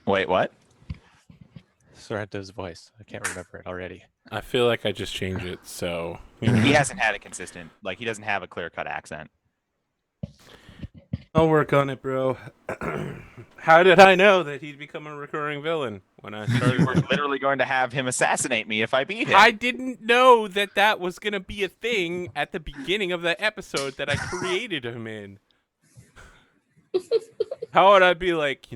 Wait, what? Sorrento's voice. I can't remember it already. I feel like I just changed it, so... He hasn't had a consistent, like, he doesn't have a clear-cut accent. I'll work on it, bro. How did I know that he'd become a recurring villain when I started? You were literally going to have him assassinate me if I beat him. I didn't know that that was going to be a thing at the beginning of the episode that I created him in. How would I be like,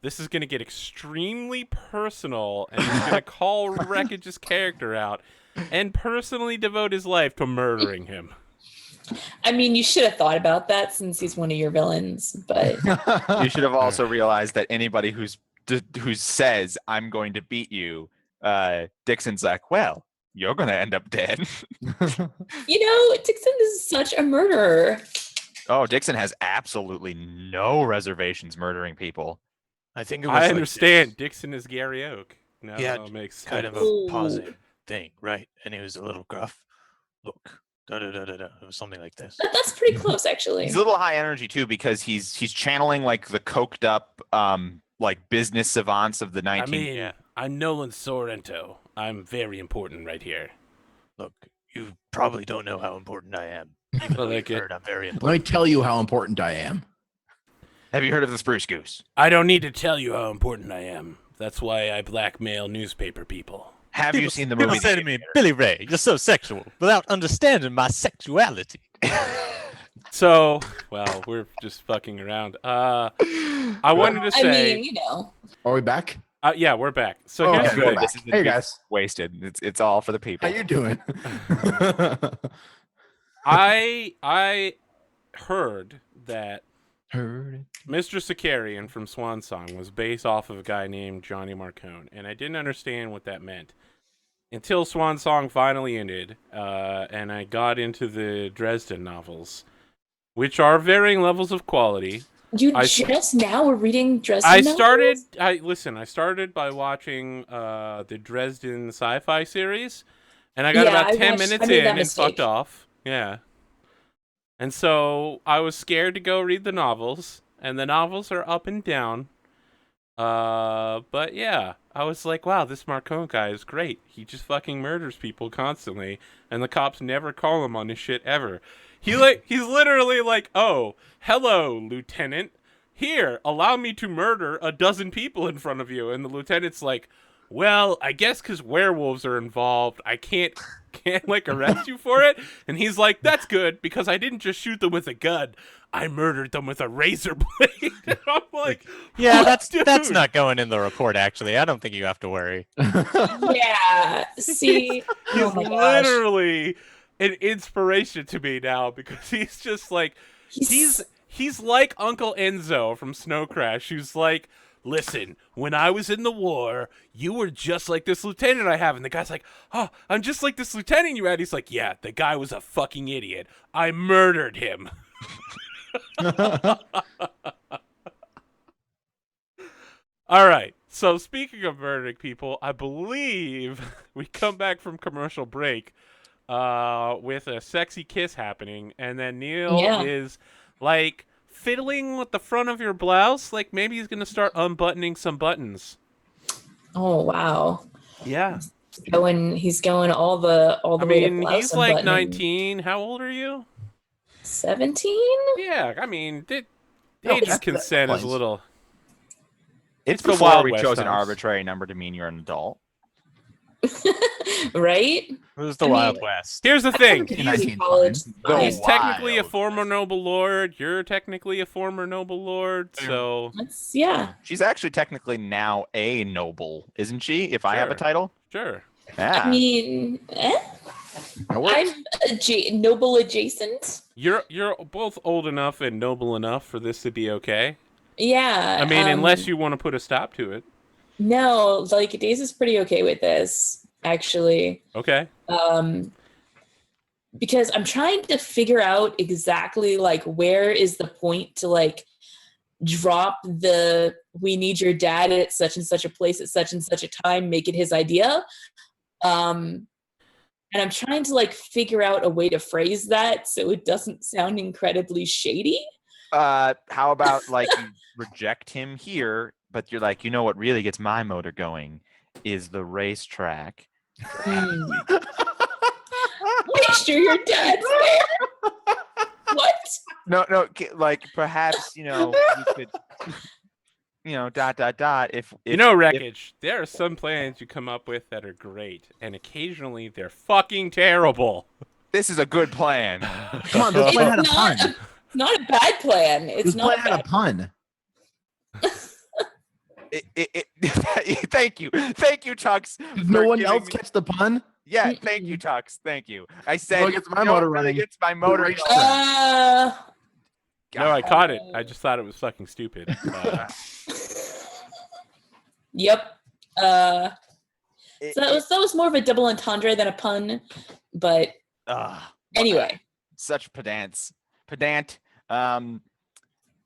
this is going to get extremely personal, and he's going to call Wreckage's character out and personally devote his life to murdering him. I mean, you should have thought about that since he's one of your villains, but You should have also realized that anybody who says, I'm going to beat you, Dixon's like, well, you're going to end up dead. Dixon is such a murderer. Oh, Dixon has absolutely no reservations murdering people. I think it was I understand. Dixon is Gary Oak. Now Yeah, it makes sense. kind of a positive thing, right? And he was a little gruff. Look, da-da-da-da-da. It was something like this. That's pretty close, actually. He's a little high energy too because he's channeling like the coked up like business savants of the 19th. I mean, I'm Nolan Sorrento. I'm very important right here. Look, you probably don't know how important I am. Even though you've heard I'm very important. Let me tell you how important I am. Have you heard of the Spruce Goose? I don't need to tell you how important I am. That's why I blackmail newspaper people. Have you seen the movie? People say to me, Billy Ray, you're so sexual without understanding my sexuality. So, well, we're just fucking around. I wanted to say... I mean, Are we back? Yeah, we're back. So Oh, here's okay, the we're thing. back. This is Hey, guys. wasted. It's all for the people. How you doing? I heard that Heard it. Mr. Sicarian from Swan Song was based off of a guy named Johnny Marcone, and I didn't understand what that meant until Swan Song finally ended, and I got into the Dresden novels, which are varying levels of quality. You just now were reading Dresden novels? I started by watching the Dresden SciFri series, and I got about 10 minutes in and fucked off. Yeah. And so I was scared to go read the novels, and the novels are up and down. But yeah, I was like, wow, this Marcone guy is great. He just fucking murders people constantly, and the cops never call him on his shit ever. He's literally like, oh, hello, Lieutenant. Here, allow me to murder a dozen people in front of you. And the lieutenant's like, well, I guess because werewolves are involved, I can't like arrest you for it. And he's like, that's good, because I didn't just shoot them with a gun. I murdered them with a razor blade. And I'm like, Yeah, what, that's dude? not going in the report, actually. I don't think you have to worry. Yeah. See, He's oh my gosh. literally an inspiration to me now, because he's just like, he's like Uncle Enzo from Snow Crash, who's like, listen, when I was in the war, you were just like this lieutenant I have. And the guy's like, oh, I'm just like this lieutenant you had. He's like, yeah, the guy was a fucking idiot. I murdered him. All right. So speaking of murdering people, I believe we come back from commercial break with a sexy kiss happening. And then Neil is like fiddling with the front of your blouse, like maybe he's gonna start unbuttoning some buttons. Oh wow. Yeah. He's going all the way to blouse he's like unbuttoning. 19. How old are you? 17? Yeah, I mean, age of consent is a little. It's the before Wild we West chose an times. arbitrary number to mean you're an adult. Right? It was the Wild West. Here's the thing. College. He's technically a former noble lord. You're technically a former noble lord. So yeah. She's actually technically now a noble, isn't she? If I have a Sure. title. Sure. Yeah. I mean, I'm noble adjacent. You're both old enough and noble enough for this to be okay. Yeah. I mean, unless you want to put a stop to it. No, like Daze is pretty okay with this, actually. Okay. Because I'm trying to figure out exactly like where is the point to like drop the we need your dad at such and such a place at such and such a time, make it his idea. And I'm trying to like figure out a way to phrase that so it doesn't sound incredibly shady. How about like you reject him here but you're like, you know what really gets my motor going is the racetrack. Make sure your dad's there. What? No, like perhaps you could, if Wreckage, there are some plans you come up with that are great, and occasionally they're fucking terrible. This is a good plan. Come on, this plan had a pun. It's not a bad plan. It's This not plan had a pun. Thank you, Tux. Did no one else catch the pun? Yeah, thank you, Tux. Thank you. I said Well, it gets my motor running. Gets my motor. race going. No, I caught it. I just thought it was fucking stupid. Yep. So that was more of a double entendre than a pun, but anyway. Such pedant.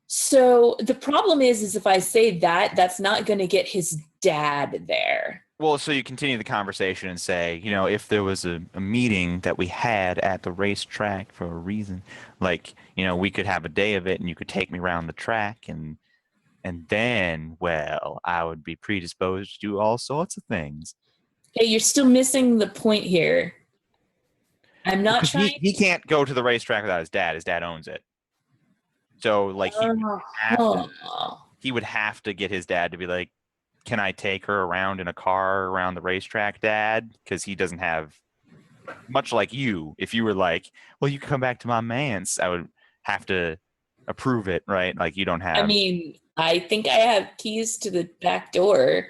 So the problem is if I say that, that's not going to get his dad there. Well, so you continue the conversation and say, if there was a meeting that we had at the racetrack for a reason, like, we could have a day of it and you could take me around the track and then, well, I would be predisposed to do all sorts of things. Hey, you're still missing the point here. I'm not trying. He can't go to the racetrack without his dad. His dad owns it. So, like, he would have to get his dad to be like, can I take her around in a car around the racetrack, Dad? Because he doesn't have, much like you, if you were like, well, you can come back to my man's, I would have to approve it, right? Like, you don't have. I mean, I think I have keys to the back door.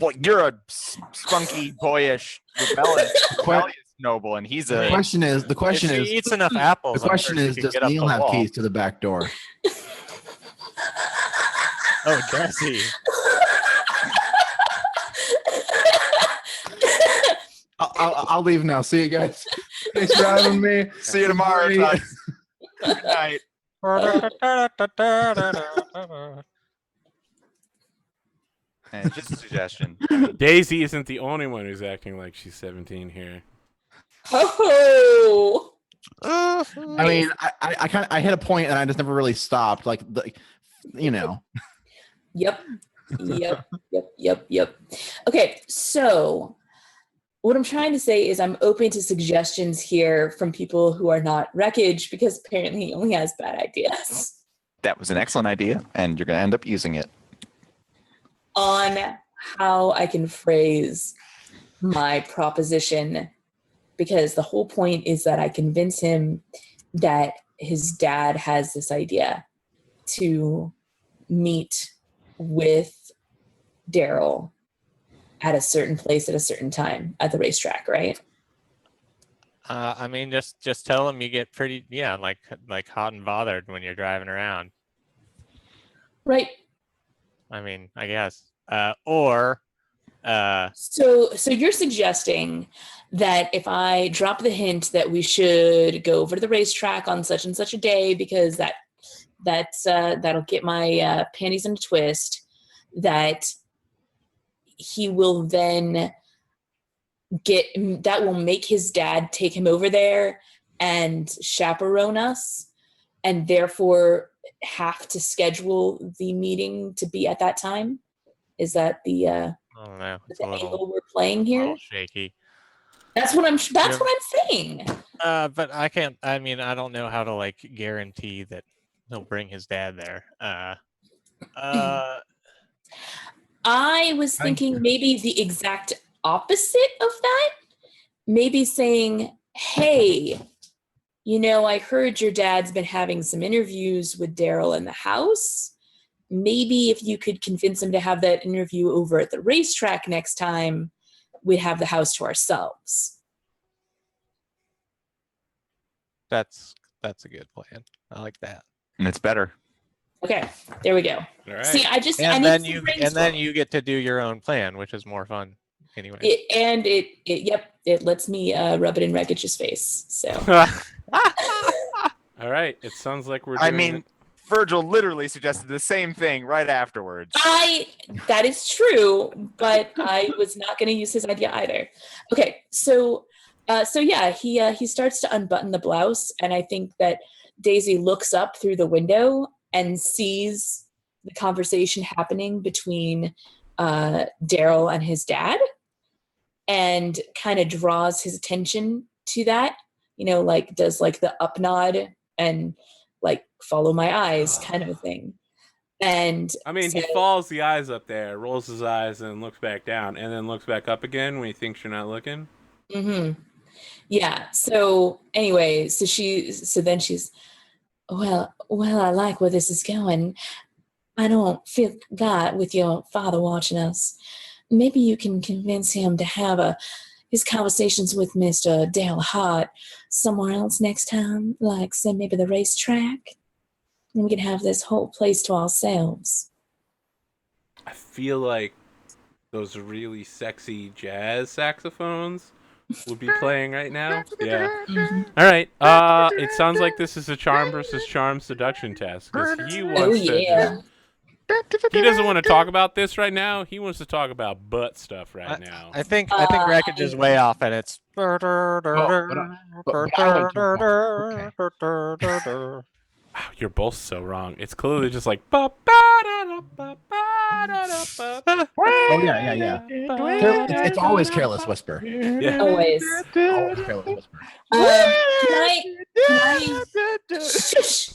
Well, you're a spunky, boyish, rebellious noble, and he's a. The question is, If he eats enough apples. the question is, does Neil have keys to the back door? Oh, does he? I'll leave now. See you guys. Thanks for having me. See you tomorrow. Tux. Good night. And just a suggestion. Daisy isn't the only one who's acting like she's 17 here. Oh. I mean, I hit a point and I just never really stopped. Like, Yep. Okay, so what I'm trying to say is I'm open to suggestions here from people who are not Wreckage because apparently he only has bad ideas. That was an excellent idea, and you're going to end up using it. On how I can phrase my proposition, because the whole point is that I convince him that his dad has this idea to meet with Daryl at a certain place at a certain time at the racetrack, right? I mean, just tell him you get pretty, like hot and bothered when you're driving around. Right. I mean, I guess. So you're suggesting that if I drop the hint that we should go over to the racetrack on such and such a day because that'll get my panties in a twist, that he will then that will make his dad take him over there and chaperone us, and therefore have to schedule the meeting to be at that time? Is that the I don't know. It's the angle we're playing here? Shaky. That's what I'm saying. But I can't. I mean, I don't know how to like guarantee that he'll bring his dad there. I was thinking maybe the exact opposite of that. Maybe saying, hey, I heard your dad's been having some interviews with Daryl in the house. Maybe if you could convince him to have that interview over at the racetrack next time, we'd have the house to ourselves. That's a good plan. I like that. And it's better. Okay, there we go. All right. See, and then you get to do your own plan, which is more fun anyway. It lets me rub it in Wreckage's face. So. All right. It sounds like we're. Virgil literally suggested the same thing right afterwards. That is true, but I was not going to use his idea either. Okay, so yeah, he starts to unbutton the blouse, and I think that Daisy looks up through the window and sees the conversation happening between Daryl and his dad, and kind of draws his attention to that, like does like the up nod and like follow my eyes kind of a thing. And I mean, he follows the eyes up there, rolls his eyes, and looks back down, and then looks back up again when he thinks you're not looking. Mm-hmm. Yeah. So anyway, so then she's, well, I like where this is going. I don't feel God with your father watching us. Maybe you can convince him to have his conversations with Mr. Dale Hart somewhere else next time, like say maybe the racetrack. And we can have this whole place to ourselves. I feel like those really sexy jazz saxophones would be playing right now. Yeah. Mm-hmm. All right. It sounds like this is a charm versus charm seduction test, because he wants to. He doesn't want to talk about this right now. He wants to talk about butt stuff right now. I think Wreckage is way off, and it's. Wow, you're both so wrong. It's clearly just like. Oh yeah. It's always Careless Whisper. Yeah. Always. Always Careless Whisper.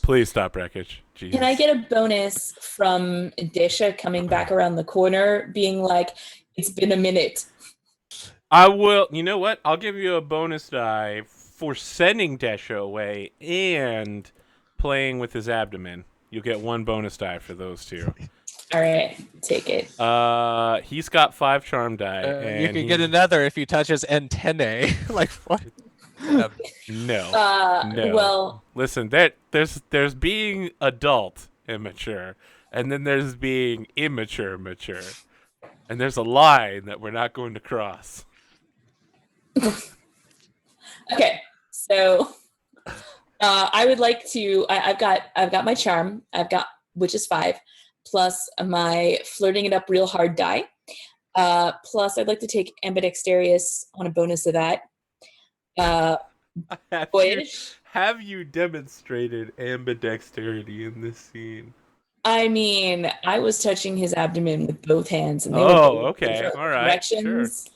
Please stop, Wreckage. Jesus. Can I get a bonus from Disha coming back around the corner, being like, "It's been a minute"? I will. You know what? I'll give you a bonus die for sending Desha away and playing with his abdomen. You'll get one bonus die for those two. All right, take it. He's got 5 charm die. And you can get another if you touch his antennae. Like what? No. Well, listen. There's being adult immature, and then there's being immature mature, and there's a line that we're not going to cross. okay, so I would like to. I've got my charm. Which is 5, plus my flirting it up real hard die. Plus, I'd like to take ambidextrous on a bonus of that. Have you demonstrated ambidexterity in this scene? I mean, I was touching his abdomen with both hands, and they were okay, all right, directions,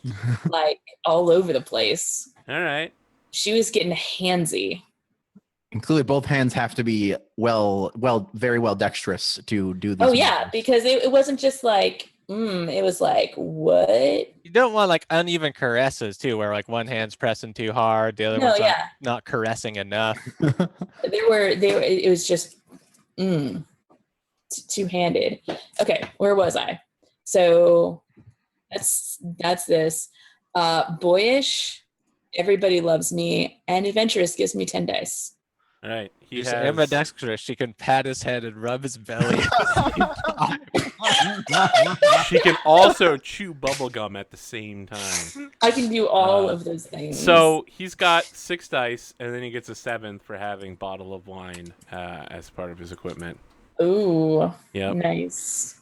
like all over the place. All right. She was getting handsy. And clearly, both hands have to be very well dexterous to do this. Oh yeah, because it wasn't just like, it was like, what? You don't want like uneven caresses too, where like one hand's pressing too hard, the other one's not caressing enough. It was just two-handed. Okay, where was I? So that's this. Boyish, everybody loves me, and adventurous gives me 10 dice. All right. He's ambidextrous. She can pat his head and rub his belly. She can also chew bubblegum at the same time. I can do all of those things. So he's got 6 dice, and then he gets a 7th for having bottle of wine as part of his equipment. Ooh. Yep. Nice.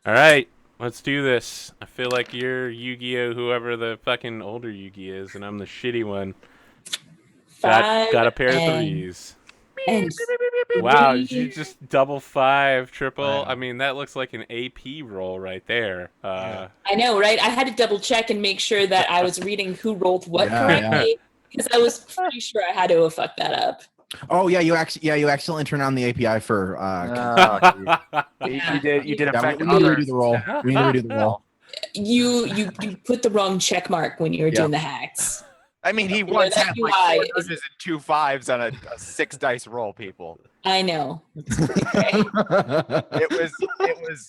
All right. Let's do this. I feel like you're Yu-Gi-Oh! Whoever the fucking older Yu-Gi is, and I'm the shitty one. Got a pair of 3s. And wow, did you just double 5, triple? I mean, that looks like an AP roll right there. I know, right? I had to double check and make sure that I was reading who rolled what correctly, because I was pretty sure I had to have fucked that up. Oh yeah, you accidentally turned on the API for. You did affect we need to others. redo the roll. We need to redo the roll. You put the wrong check mark when you were doing the hacks. I mean, he once had like 4 nudges and 2 5s on a 6 dice roll, people. I know.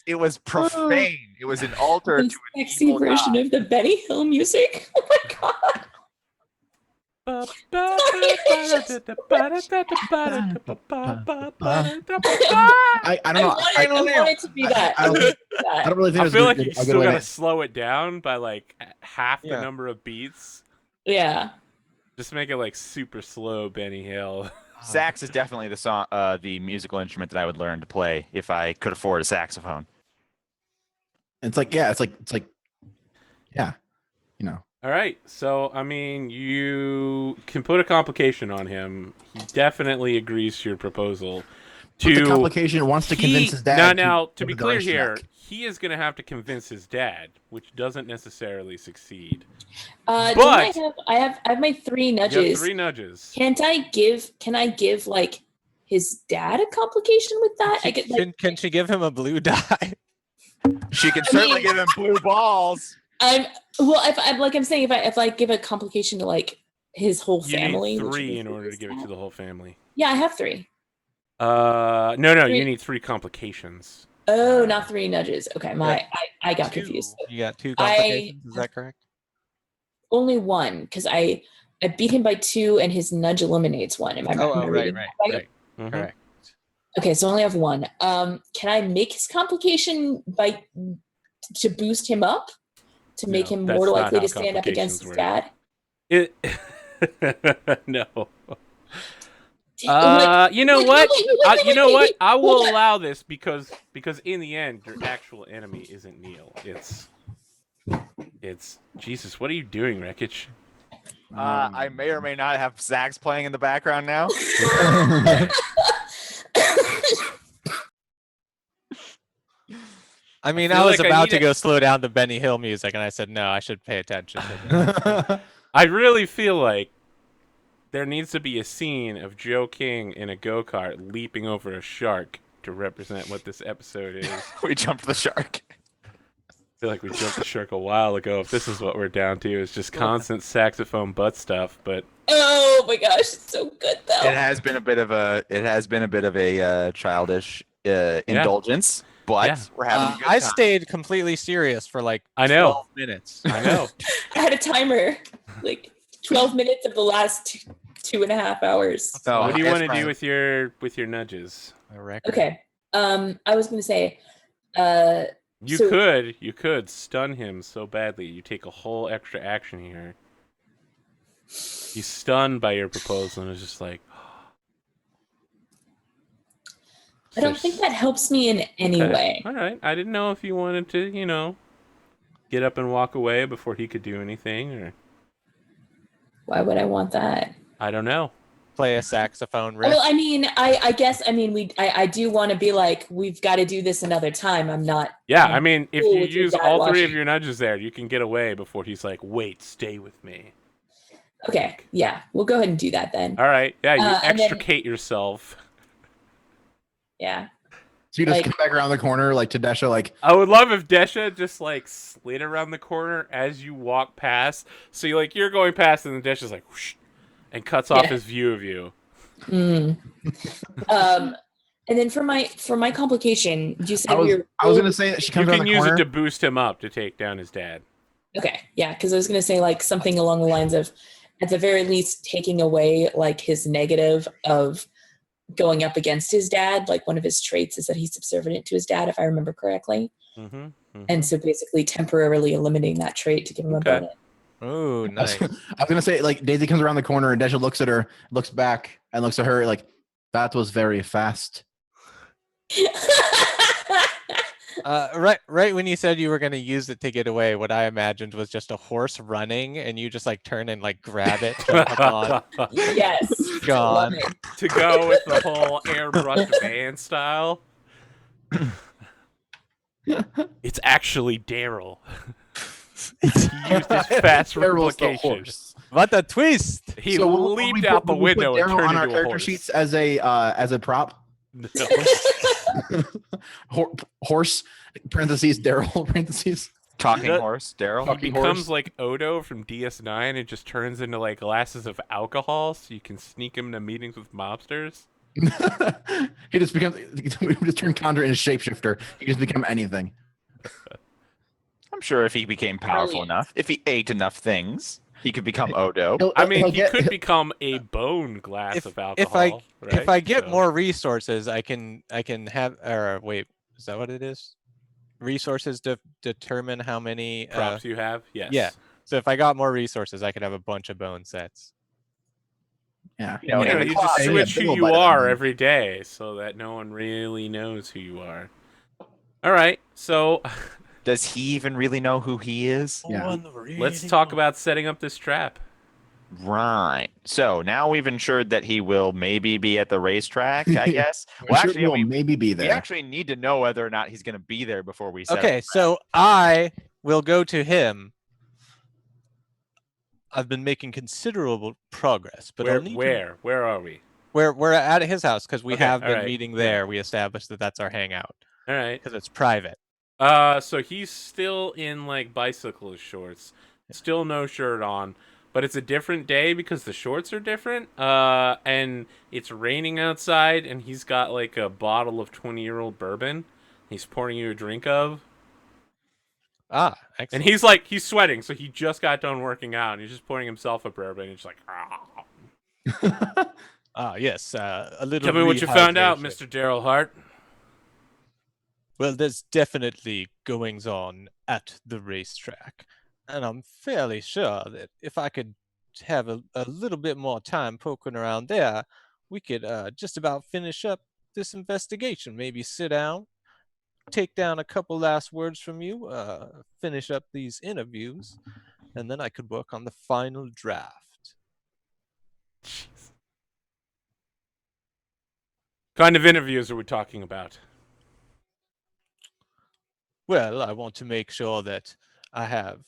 It was profane. It was an altar to an sexy evil version god. of the Benny Hill music. Oh my god. I don't know. I want it to be that. I don't really think. I feel like you I'll still go gotta with slow it down by like half the number of beats. Yeah. Just make it like super slow, Benny Hill. Sax is definitely the song, the musical instrument that I would learn to play if I could afford a saxophone. It's like, yeah, you know. All right, so I mean, you can put a complication on him. He definitely agrees to your proposal But the complication wants to convince his dad. Now, to be clear here, he is going to have to convince his dad, which doesn't necessarily succeed. But I have my 3 nudges. You have 3 nudges. Can I give like his dad a complication with that? Can she give him a blue die? She can certainly give him blue balls. If I give a complication to like his whole family, you need 3 in order to give it to the whole family. Yeah, I have 3. No, 3. You need 3 complications. Oh, not 3 nudges. Okay, I got confused. You got 2 complications. Is that correct? Only 1, because I beat him by 2, and his nudge eliminates 1. Am I right. Mm-hmm. Correct. Okay, so I only have 1. Can I make his complication to boost him up? To make him more likely to stand up against his dad? No. You know what? I will allow this because in the end, your actual enemy isn't Neil. It's Jesus. What are you doing, Wreckage? I may or may not have sax playing in the background now. I mean, I was about to go slow down the Benny Hill music, and I said, no, I should pay attention. I really feel like there needs to be a scene of Joe King in a go-kart leaping over a shark to represent what this episode is. We jumped the shark. I feel like we jumped the shark a while ago. If this is what we're down to, is just constant saxophone butt stuff. But oh my gosh, it's so good though. It has been a bit of a childish indulgence. But we're having a good time. I stayed completely serious for like 12 minutes. I know. I had a timer, like 12 minutes of the last 2.5 hours. So what do you want to do with your nudges? Okay. I was going to say, you could stun him so badly. You take a whole extra action here. He's stunned by your proposal and is just like. I don't think that helps me in any way. All right. I didn't know if you wanted to, get up and walk away before he could do anything, or. Why would I want that? I don't know. Play a saxophone riff. Well, I mean, I guess, I do want to be like, we've got to do this another time. I'm not. Yeah, I mean, if you use all 3 of your nudges there, you can get away before he's like, wait, stay with me. Okay, yeah, we'll go ahead and do that then. All right, yeah, you extricate yourself. Yeah. So you just come back around the corner, like to Desha, like. I would love if Desha just like slid around the corner as you walk past. So you're going past, and then Desha's like, whoosh, and cuts off his view of you. And then for my complication, you said I was gonna say that she comes around the corner. You can use it to boost him up to take down his dad. Okay, yeah, because I was gonna say like something along the lines of, at the very least, taking away like his negative of going up against his dad. Like one of his traits is that he's subservient to his dad, if I remember correctly. And so basically temporarily eliminating that trait to give him a bonus. Oh, nice. I was gonna say, like, Daisy comes around the corner and Desha looks at her, looks back, and looks at her like, that was very fast. Right when you said you were going to use it to get away, what I imagined was just a horse running, and you just like turn and like grab it. Yes. Gone. To go with the whole airbrush van style. It's actually Daryl. He used his fast replication. What a twist! He leaped out the window and turned on our into a character horse. sheets as a prop. No. Horse parentheses Daryl parentheses talking horse Daryl. He becomes like Odo from DS9 and just turns into like glasses of alcohol, so you can sneak him into meetings with mobsters. He just becomes. We just turn Condor into shapeshifter. He just become anything. I'm sure if he became powerful enough, if he ate enough things, he could become Odo. I mean, he could become a bone glass of alcohol. If I get more resources, I can have. Or wait, is that what it is? Resources to determine how many props you have. Yes. Yeah. So if I got more resources, I could have a bunch of bone sets. Yeah. You just switch who you are every day, so that no one really knows who you are. All right. So. Does he even really know who he is? Yeah. Let's talk about setting up this trap. Right. So now we've ensured that he will maybe be at the racetrack, I guess. I'm sure he'll maybe be we there. actually need to know whether or not he's going to be there before we set up Okay, the so I will go to him. I've been making considerable progress, but I'll need to... Where are we? We're at his house because we Okay, have been alright, meeting yeah. there. We established that that's our hangout All right. because it's private. So he's still in like bicycle shorts, still no shirt on, but it's a different day because the shorts are different. And it's raining outside, and he's got like a bottle of 20-year-old bourbon. He's pouring you a drink of. Ah, And excellent. he's sweating, so he just got done working out, and he's just pouring himself a bourbon. And he's like, Ah, yes, a little. tell me what you found out, rehydration. Mr. Daryl Hart. Well, there's definitely goings on at the racetrack, and I'm fairly sure that if I could have a little bit more time poking around there, we could just about finish up this investigation. Maybe sit down, take down a couple last words from you, finish up these interviews, and then I could work on the final draft. Kind of interviews are we talking about? Well, I want to make sure that I have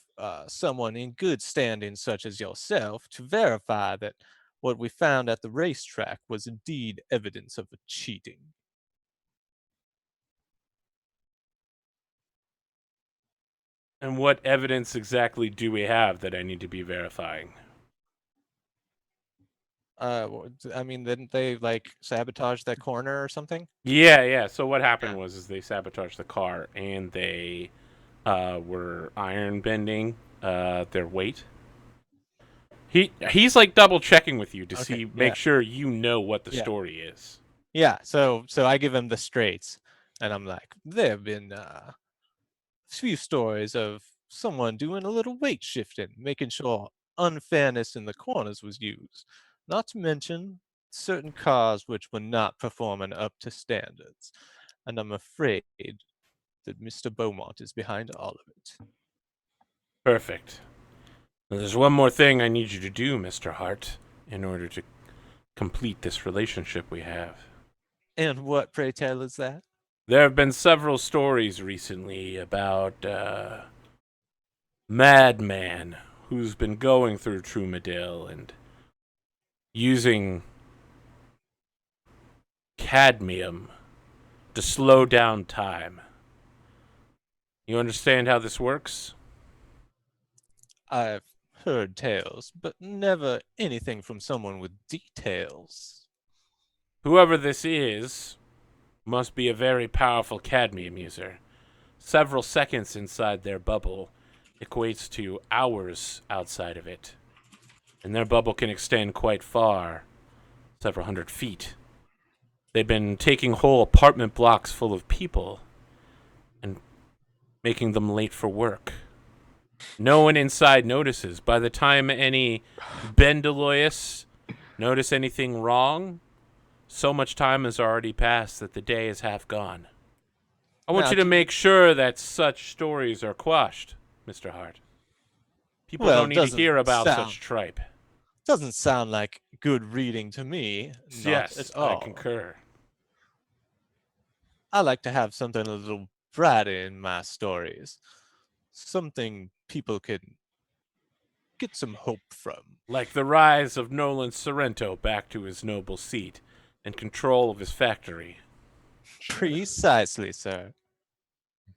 someone in good standing, such as yourself, to verify that what we found at the racetrack was indeed evidence of a cheating. And what evidence exactly do we have that I need to be verifying? I mean, didn't they like sabotage that corner or something? Yeah. So what happened was they sabotaged the car, and they were iron bending their weight. He's like double checking with you to Okay, make yeah. sure you know what the Yeah. story is. Yeah. So I give him the straights, and I'm like, there have been few stories of someone doing a little weight shifting, making sure unfairness in the corners was used. Not to mention certain cars which were not performing up to standards. And I'm afraid that Mr. Beaumont is behind all of it. Perfect. Now, there's one more thing I need you to do, Mr. Hart, in order to complete this relationship we have. And what, pray tell, is that? There have been several stories recently about madman who's been going through Trumadale and using cadmium to slow down time. You understand how this works? I've heard tales, but never anything from someone with details. Whoever this is must be a very powerful cadmium user. Several seconds inside their bubble equates to hours outside of it. And their bubble can extend quite far, several hundred feet. They've been taking whole apartment blocks full of people and making them late for work. No one inside notices. By the time any Bendaloists notice anything wrong, so much time has already passed that the day is half gone. I want you to make sure that such stories are quashed, Mr. Hart. People don't need to hear about such tripe. Doesn't sound like good reading to me. Yes, at all. I concur. I like to have something a little brighter in my stories. Something people can get some hope from. Like the rise of Nolan Sorrento back to his noble seat and control of his factory. Precisely, sir.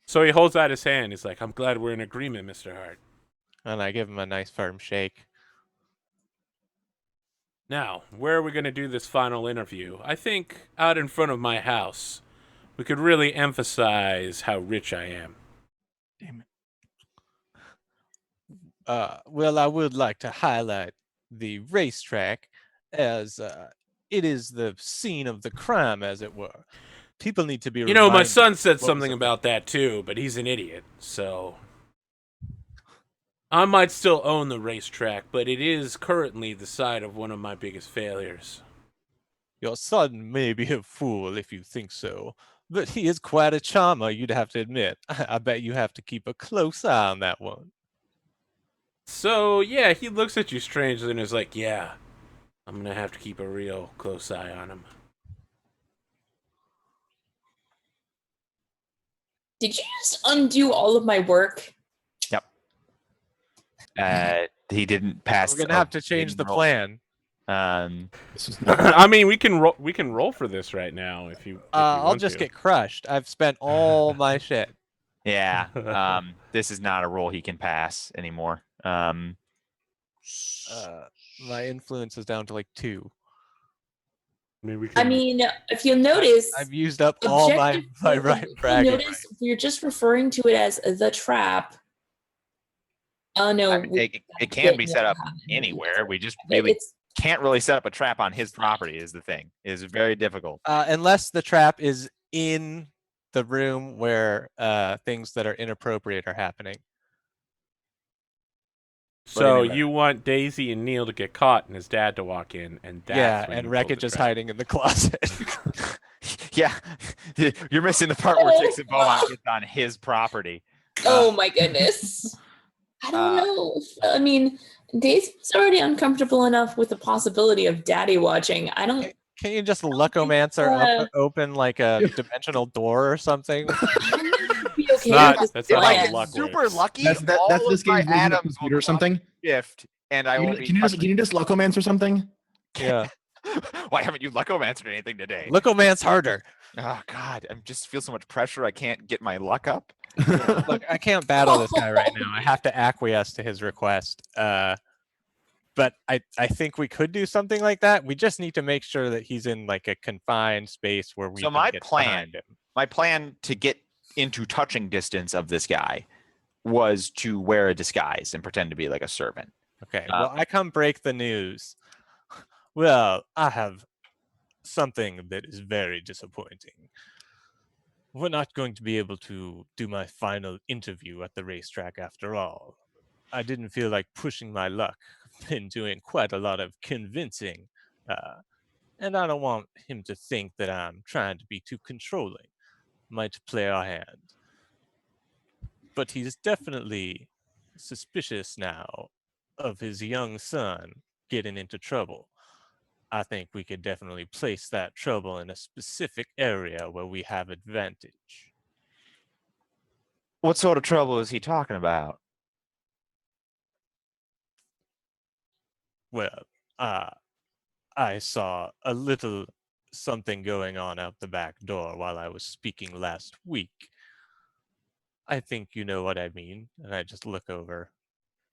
So he holds out his hand. He's like, I'm glad we're in agreement, Mr. Hart. And I give him a nice firm shake. Now, where are we going to do this final interview? I think out in front of my house. We could really emphasize how rich I am. Damn it. Well, I would like to highlight the racetrack as it is the scene of the crime, as it were. People need to be reminded. You know, my son said something about that too, but he's an idiot, so I might still own the racetrack, but it is currently the site of one of my biggest failures. Your son may be a fool if you think so, but he is quite a charmer, you'd have to admit. I bet you have to keep a close eye on that one. So, yeah, he looks at you strangely and is like, yeah, I'm going to have to keep a real close eye on him. Did you just undo all of my work? Yep. He didn't pass. We're gonna have to change the plan. This is not I mean, we can roll for this right now if you. I'll just get crushed. I've spent all my shit. Yeah. This is not a roll he can pass anymore. My influence is down to like 2. I mean, if you'll notice, I've used up all my right bragging. Notice we're just referring to it as the trap. Oh no, I mean, it can be set up anywhere. We just really can't really set up a trap on his property. Is the thing. Is very difficult. Unless the trap is in the room where things that are inappropriate are happening. So you want Daisy and Neil to get caught and his dad to walk in, and that's when and you Wreckage pull is the trap. hiding in the closet. Yeah, you're missing the part where Jason Beaumont gets on his property. Oh my goodness. I don't know. I mean, Daisy's already uncomfortable enough with the possibility of daddy watching. I don't. Can you just Luckomancer open like a dimensional door or something? Be okay not- with that's this not how plan. luck Super works. lucky. That's all this of my game's version of atoms computer will or something. shift, and I will be. Can you just Luckomancer or something? Yeah. Why haven't you Luckomancered anything today? Luckomancer harder. Oh God, I just feel so much pressure. I can't get my luck up. Look, I can't battle this guy right now. I have to acquiesce to his request. But I think we could do something like that. We just need to make sure that he's in like a confined space where we So can my get plan, behind him. my plan to get into touching distance of this guy was to wear a disguise and pretend to be like a servant. Okay, well, I come break the news. Well, I have something that is very disappointing. We're not going to be able to do my final interview at the racetrack after all. I didn't feel like pushing my luck. Been doing quite a lot of convincing, and I don't want him to think that I'm trying to be too controlling. Might play our hand. But he's definitely suspicious now of his young son getting into trouble. I think we could definitely place that trouble in a specific area where we have advantage. What sort of trouble is he talking about? Well, I saw a little something going on out the back door while I was speaking last week. I think you know what I mean. And I just look over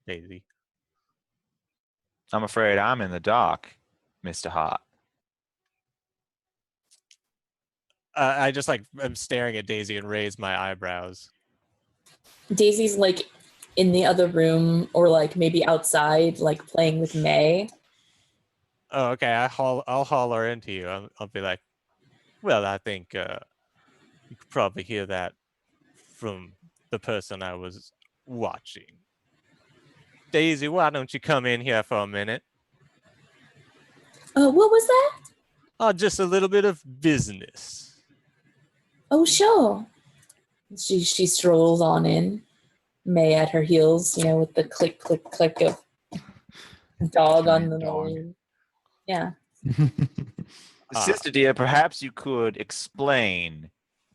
Daisy. I'm afraid I'm in the dark, Mr. Hart. I just like I'm staring at Daisy and raise my eyebrows. Daisy's like in the other room or like maybe outside, like playing with May. Oh, okay. I'll holler into you. I'll be like, well, I think you could probably hear that from the person I was watching. Daisy, why don't you come in here for a minute? What was that? Oh, just a little bit of business. Oh, sure. She strolls on in, May at her heels, with the click, click, click of dog on the nose. Yeah. Sister dear, perhaps you could explain.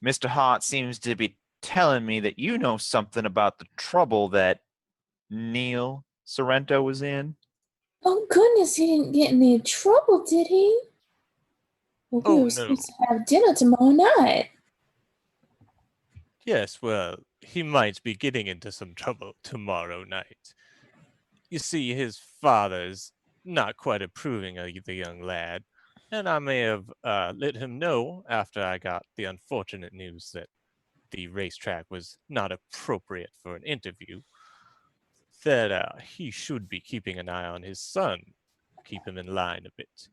Mr. Hart seems to be telling me that you know something about the trouble that Neil Sorrento was in. Oh, goodness, he didn't get in any trouble, did he? Well, we were supposed to have dinner tomorrow night. Yes, well, he might be getting into some trouble tomorrow night. You see, his father's not quite approving of the young lad, and I may have let him know after I got the unfortunate news that the racetrack was not appropriate for an interview, that he should be keeping an eye on his son, keep him in line a bit.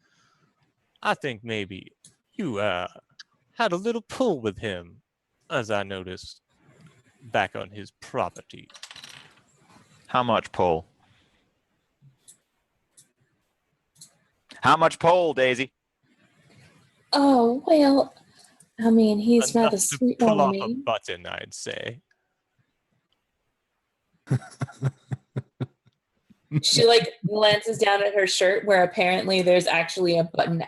I think maybe you had a little pull with him, as I noticed back on his property. How much pull? How much pull, Daisy? Oh, well, I mean, he's Enough rather to sweet pull on off a me. button, I'd say. She like glances down at her shirt where apparently there's actually a button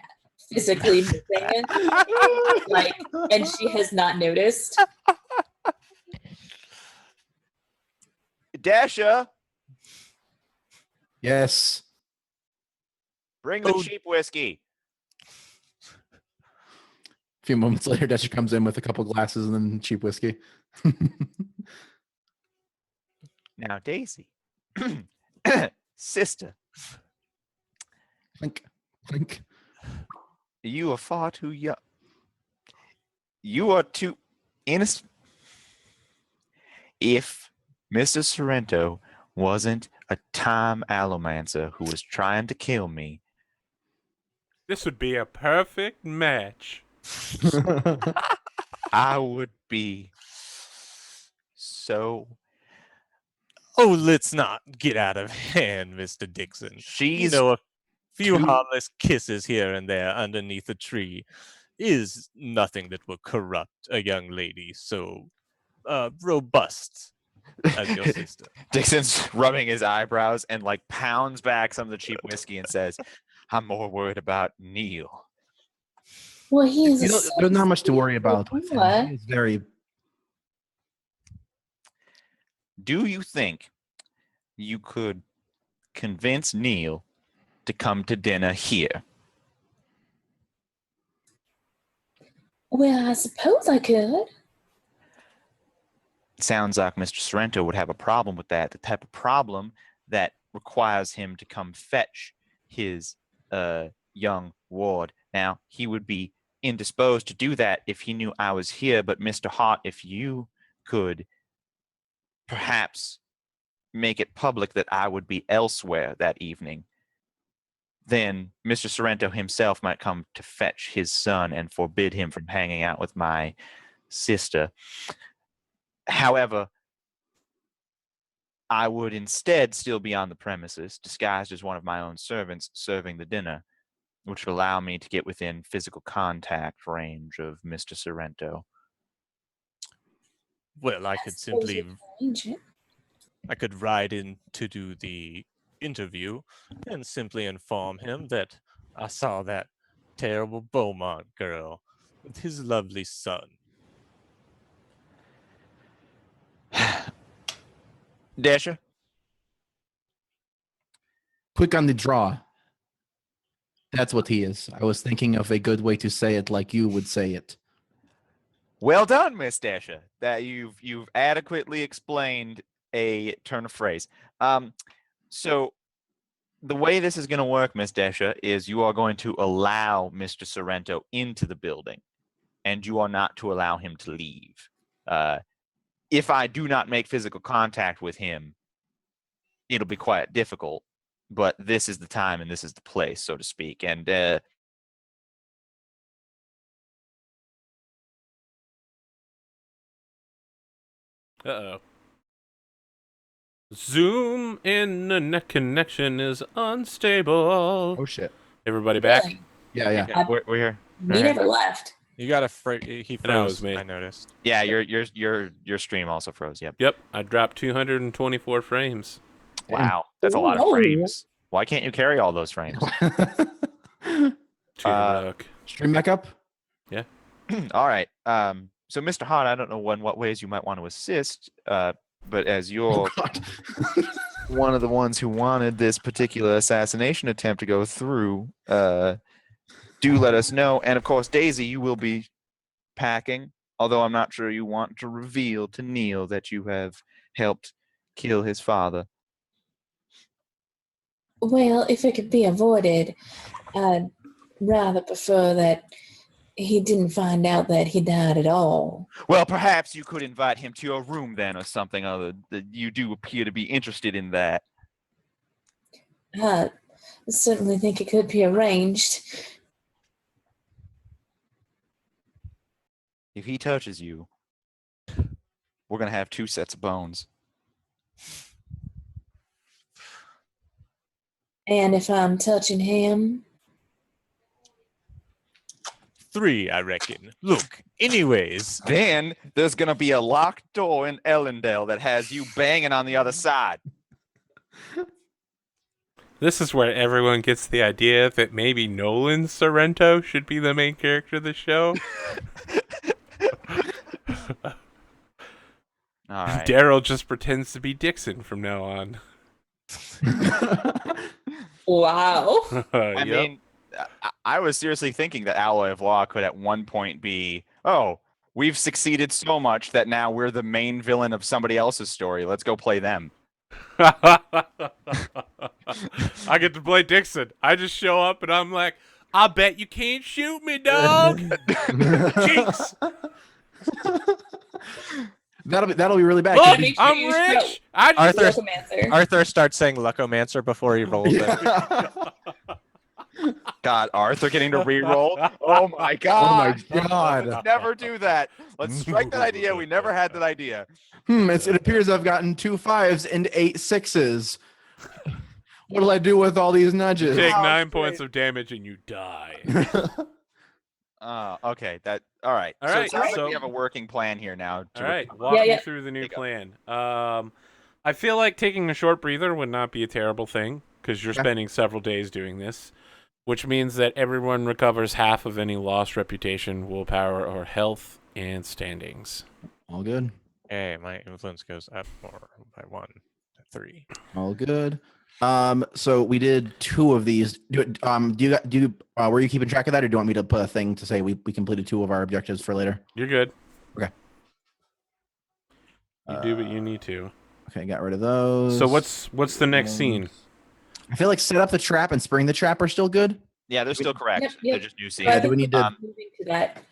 physically missing it. Like, and she has not noticed. Dasha, Yes. bring the cheap whiskey. A few moments later, Dasher comes in with a couple glasses and then cheap whiskey. Now, Daisy, sister, Clink, clink. you are far too young. You are too innocent. If Mr. Sorrento wasn't a time allomancer who was trying to kill me, This would be a perfect match. I would be so. Oh, let's not get out of hand, Mr. Dixon. She's a few too- harmless kisses here and there underneath a tree is nothing that will corrupt a young lady so robust as your sister. Dixon's rubbing his eyebrows and like pounds back some of the cheap whiskey and says, "I'm more worried about Neil." Well, he's There's not much to worry about with him. He's very. Do you think you could convince Neil to come to dinner here? Well, I suppose I could. Sounds like Mr. Sorrento would have a problem with that. The type of problem that requires him to come fetch his young ward. Now, he would be indisposed to do that if he knew I was here, but Mr. Hart, if you could perhaps make it public that I would be elsewhere that evening, then Mr. Sorrento himself might come to fetch his son and forbid him from hanging out with my sister. However, I would instead still be on the premises, disguised as one of my own servants, serving the dinner, which would allow me to get within physical contact range of Mr. Sorrento. Well, I could simply I could ride in to do the interview and simply inform him that I saw that terrible Beaumont girl with his lovely son. Dasher? Quick on the draw. That's what he is. I was thinking of a good way to say it like you would say it. Well done, Miss Dasher. That you've adequately explained a turn of phrase. So the way this is going to work, Miss Dasher, is you are going to allow Mr. Sorrento into the building, and you are not to allow him to leave. If I do not make physical contact with him, it'll be quite difficult. But this is the time and this is the place, so to speak. And Uh-oh. Zoom in the net connection is unstable. Oh shit. Everybody back? Yeah. yeah, we're here. He never left. You got to he I know it froze. was me. I noticed. Yeah, your stream also froze. Yep. Yep, I dropped 224 frames. Wow, that's a lot of Whoa. frames. Why can't you carry all those frames? Too luck. Stream back up. All right. So, Mr. Hart, I don't know in what ways you might want to assist, but as you're God. one of the ones who wanted this particular assassination attempt to go through, do let us know. And of course, Daisy, you will be packing, although I'm not sure you want to reveal to Neil that you have helped kill his father. Well, if it could be avoided, I'd rather prefer that he didn't find out that he died at all. Well, perhaps you could invite him to your room then, or something other. That you do appear to be interested in that. I certainly think it could be arranged. If he touches you, we're gonna have 2 sets of bones. And if I'm touching him, 3, I reckon. Look, anyways, Then there's gonna be a locked door in Ellendale that has you banging on the other side. This is where everyone gets the idea that maybe Nolan Sorrento should be the main character of the show. All right. Daryl just pretends to be Dixon from now on. Wow. I mean, I was seriously thinking that Alloy of Law could at one point be, oh, we've succeeded so much that now we're the main villain of somebody else's story. Let's go play them. I get to play Dixon. I just show up and I'm like, I bet you can't shoot me, dog. Jinx. That'll be really bad. Look, Make sure I'm you rich. I just Arthur starts saying Lucomancer before he rolls it. God, Arthur getting to re-roll? Oh my God. Oh my God. Let's never do that. Let's strike that idea. We never had that idea. It appears I've gotten 2 5s and 8 6s. What'll I do with all these nudges? take Oh, 9 great. points of damage and you die. Okay. All right. All So right, it sounds so- like we have a working plan here now. All right, walk me through the new you go. plan. I feel like taking a short breather would not be a terrible thing because you're spending several days doing this, which means that everyone recovers half of any lost reputation, willpower, or health and standings. All good. Hey, my influence goes up more by 1 to 3. All good. So we did 2 of these. Were you keeping track of that, or do you want me to put a thing to say we completed 2 of our objectives for later? You're good. Okay. You do what you need to. Okay, got rid of those. So what's the next scene? I feel like set up the trap and spring the trap are still good. Yeah, they're still correct. Yep. They're just new scenes. Yeah, do we need to? Moving to that.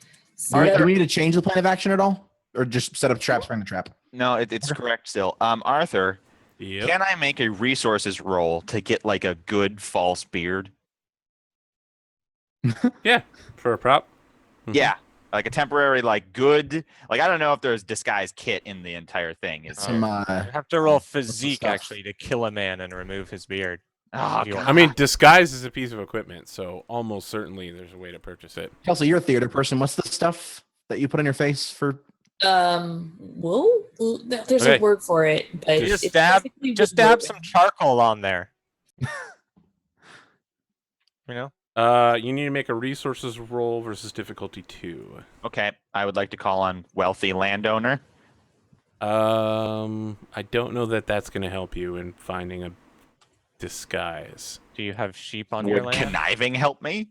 All right, So- do we need to change the plan of action at all, or just set up trap, spring the trap? No, it's correct still. Arthur, Yep. can I make a resources roll to get like a good false beard? Yeah, for a prop. Yeah, like a temporary, like good. Like I don't know if there's disguise kit in the entire thing. It's Some You have to roll what's the physique stuff? actually to kill a man and remove his beard. oh, You want- I mean, disguise is a piece of equipment, so almost certainly there's a way to purchase it. Kelsey, you're a theater person. What's the stuff that you put on your face for? Well, there's Okay. a word for it, but Just it's dab- basically Just with dab wood. some charcoal on there. You know? You need to make a resources roll versus difficulty 2. okay. I would like to call on wealthy landowner. I don't know that that's going to help you in finding a disguise. Do you have sheep on your Would land? conniving help me?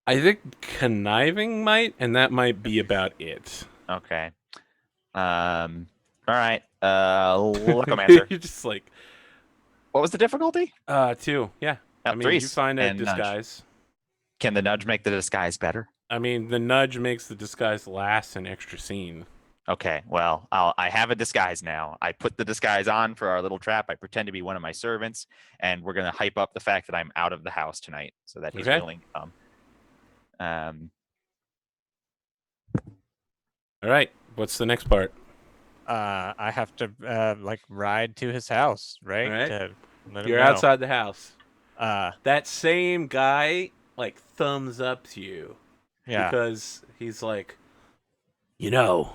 I think conniving might, and that might be about it. Okay. All right. Lucomancer. You're just like, What was the difficulty? 2. Yeah. I mean, you threes find a and nudge. disguise. Can the nudge make the disguise better? I mean, the nudge makes the disguise last an extra scene. Okay, well, I have a disguise now. I put the disguise on for our little trap. I pretend to be one of my servants, and we're gonna hype up the fact that I'm out of the house tonight, so that he's Okay. willing to come. All right. What's the next part? I have to like ride to his house, right? Alright. To let him You're know. outside the house. Uh, That same guy, like, thumbs up to you. yeah. Because he's like, you know,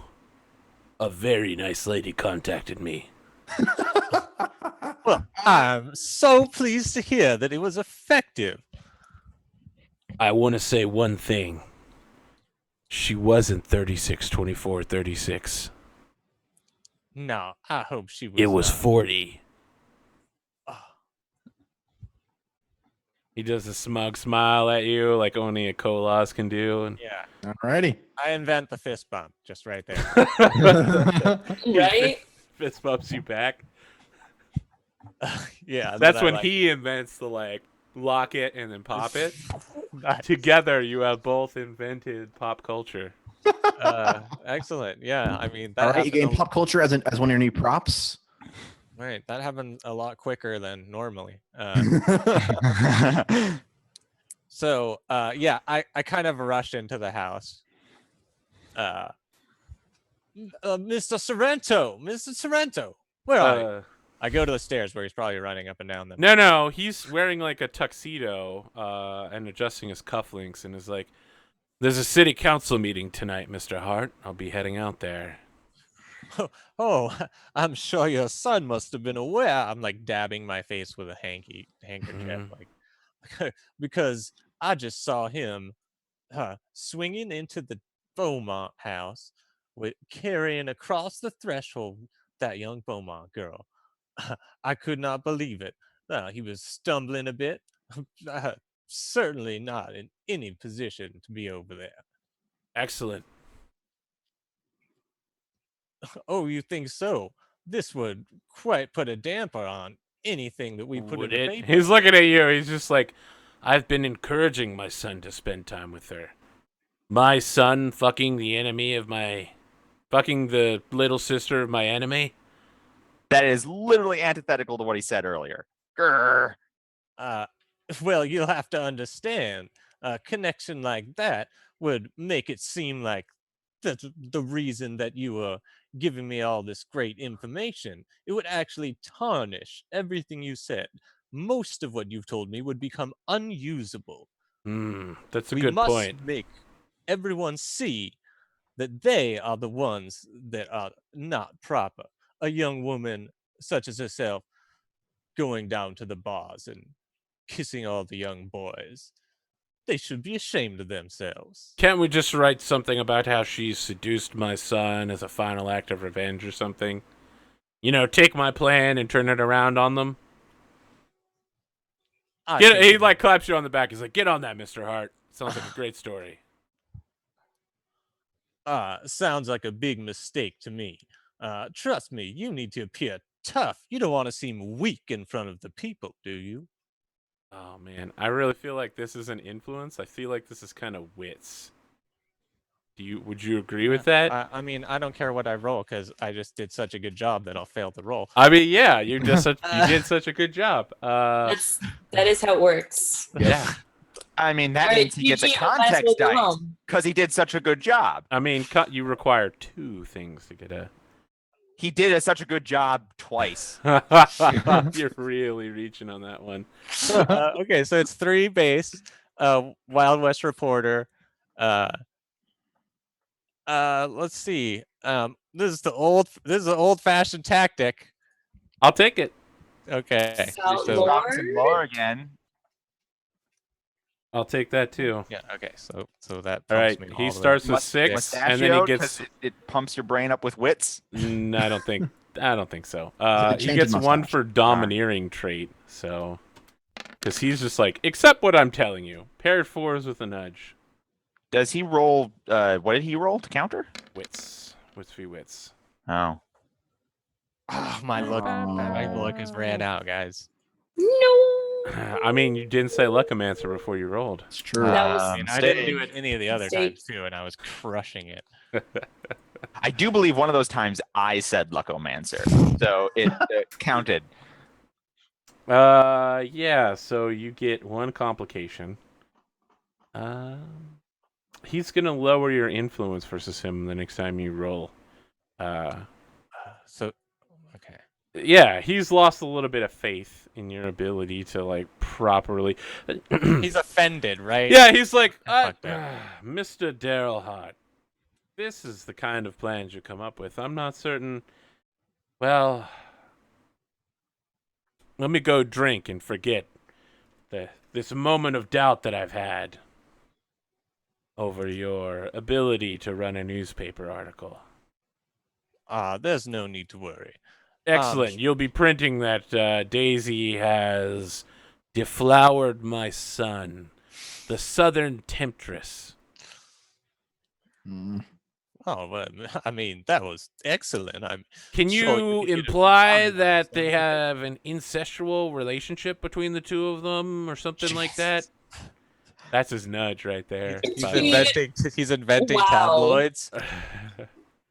a very nice lady contacted me. Well, I'm so pleased to hear that it was effective. I want to say one thing. She wasn't 36, 24, 36. No, I hope she was. It was 40. Oh. He does a smug smile at you like only a Kolas can do. And Yeah, Alrighty. I invent the fist bump just right there. Right? fist bumps you back. Yeah, That's then I, when like, he invents the, like, lock it and then pop it. Nice. Together, you have both invented pop culture. Excellent. Yeah, I mean All that right, you gain happened. pop culture as one of your new props. Right, that happened a lot quicker than normally. So yeah, I kind of rushed into the house. Mr. Sorrento, where are you? I go to the stairs where he's probably running up and down them. No, he's wearing like a tuxedo and adjusting his cufflinks and is like, "There's a city council meeting tonight, Mr. Hart. I'll be heading out there." Oh, I'm sure your son must have been aware. I'm like dabbing my face with a handkerchief, like because I just saw him swinging into the Beaumont house with carrying across the threshold that young Beaumont girl. I could not believe it. He was stumbling a bit. Certainly not in any position to be over there. Excellent. Oh, you think so? This would quite put a damper on anything that we put Would in the it? paper. He's looking at you. He's just like, I've been encouraging my son to spend time with her. My son fucking the little sister of my enemy. That is literally antithetical to what he said earlier. Grr. Well, you'll have to understand. A connection like that would make it seem like that's the reason that you were giving me all this great information. It would actually tarnish everything you said. Most of what you've told me would become unusable. That's a We good must point. make everyone see that they are the ones that are not proper. A young woman such as herself going down to the bars and kissing all the young boys. They should be ashamed of themselves. Can't we just write something about how she seduced my son as a final act of revenge or something? You know, take my plan and turn it around on them. He like claps you on the back. He's like, "Get on that, Mr. Hart. Sounds like a great story." Sounds like a big mistake to me. Trust me, you need to appear tough. You don't want to seem weak in front of the people, do you? Oh man, I really feel like this is an influence. I feel like this is kind of wits. Would you agree with that? I mean, I don't care what I roll because I just did such a good job that I'll fail the roll. I mean, yeah, you did such a good job. That is how it works. Yeah. I mean, that All means right, he gets a Eugene, might as context well go dice home. because he did such a good job. I mean, you require 2 things to get a. He did such a good job twice. You're really reaching on that one. Okay, so it's 3 base. Wild West Reporter. Let's see. This is an old-fashioned tactic. I'll take it. Okay. Salt So, Lord? Lore again. I'll take that too. yeah. Okay. So that. All right. pumps me He all the way starts up. with 6, and then he Mustachioed gets. 'cause it pumps your brain up with wits. I don't think so. a He change gets in 1 mustache. for domineering trait. So, because he's just like, accept what I'm telling you. Paired 4s with a nudge. Does he roll? What did he roll to counter? Wits with 3 wits. Oh. Oh, my luck has ran out, guys. No. I mean, you didn't say Luckomancer before you rolled. It's true. That was- I mean, I didn't do it any of the other Mistake. times too, and I was crushing it. I do believe one of those times I said Luckomancer, so it counted. Yeah. So you get 1 complication. He's gonna lower your influence versus him the next time you roll. So, okay. Yeah, he's lost a little bit of faith in your ability to like properly. He's offended, right? Yeah, he's like, Fucked up. Mr. Daryl Hart, this is the kind of plans you come up with. I'm not certain. Well, let me go drink and forget this moment of doubt that I've had over your ability to run a newspaper article. There's no need to worry. Excellent. You'll be printing that Daisy has deflowered my son, the Southern Temptress. Oh, well, I mean, that was excellent. Can sure you could get a imply comment that on they that. have an incestual relationship between the 2 of them or something like that? That's his nudge right there. He's inventing Wow. tabloids.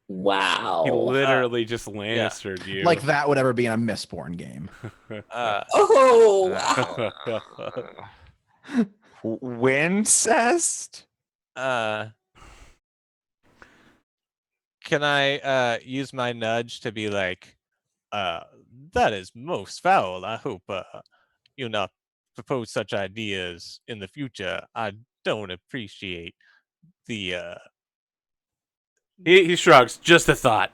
Wow. He literally just Lannistered you. Like that would ever be in a Mistborn game. Oh, wow. Wincest? Can I use my nudge to be like, that is most foul. I hope you'll not propose such ideas in the future. I don't appreciate the He shrugs. Just a thought.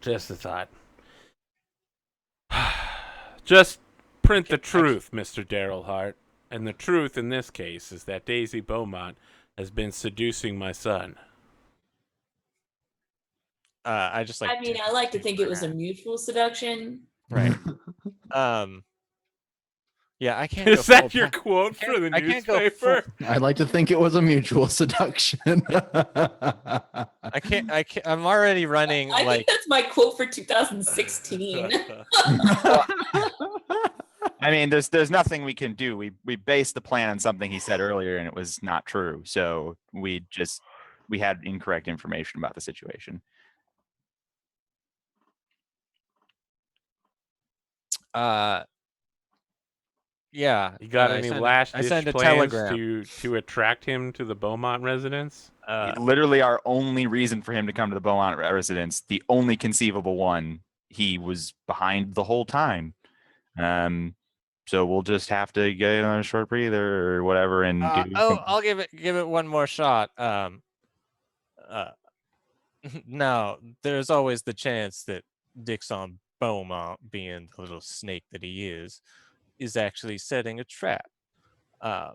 Just a thought. Just print the truth, Mr. Daryl Hart. And the truth in this case is that Daisy Beaumont has been seducing my son. I just like. I mean, I like to think it was a mutual seduction. Right. Yeah, I can't. Is that your quote for the newspaper? I'd like to think it was a mutual seduction. I can't. I'm already running. I think that's my quote for 2016. I mean, there's nothing we can do. We based the plan on something he said earlier, and it was not true. So we had incorrect information about the situation. Yeah. You got any last ditch plans to attract him to the Beaumont residence? Literally our only reason for him to come to the Beaumont residence, the only conceivable one, he was behind the whole time. So we'll just have to get on a short breather or whatever and do. I'll give it one more shot. No, there's always the chance that Dixon Beaumont, being the little snake that he is actually setting a trap.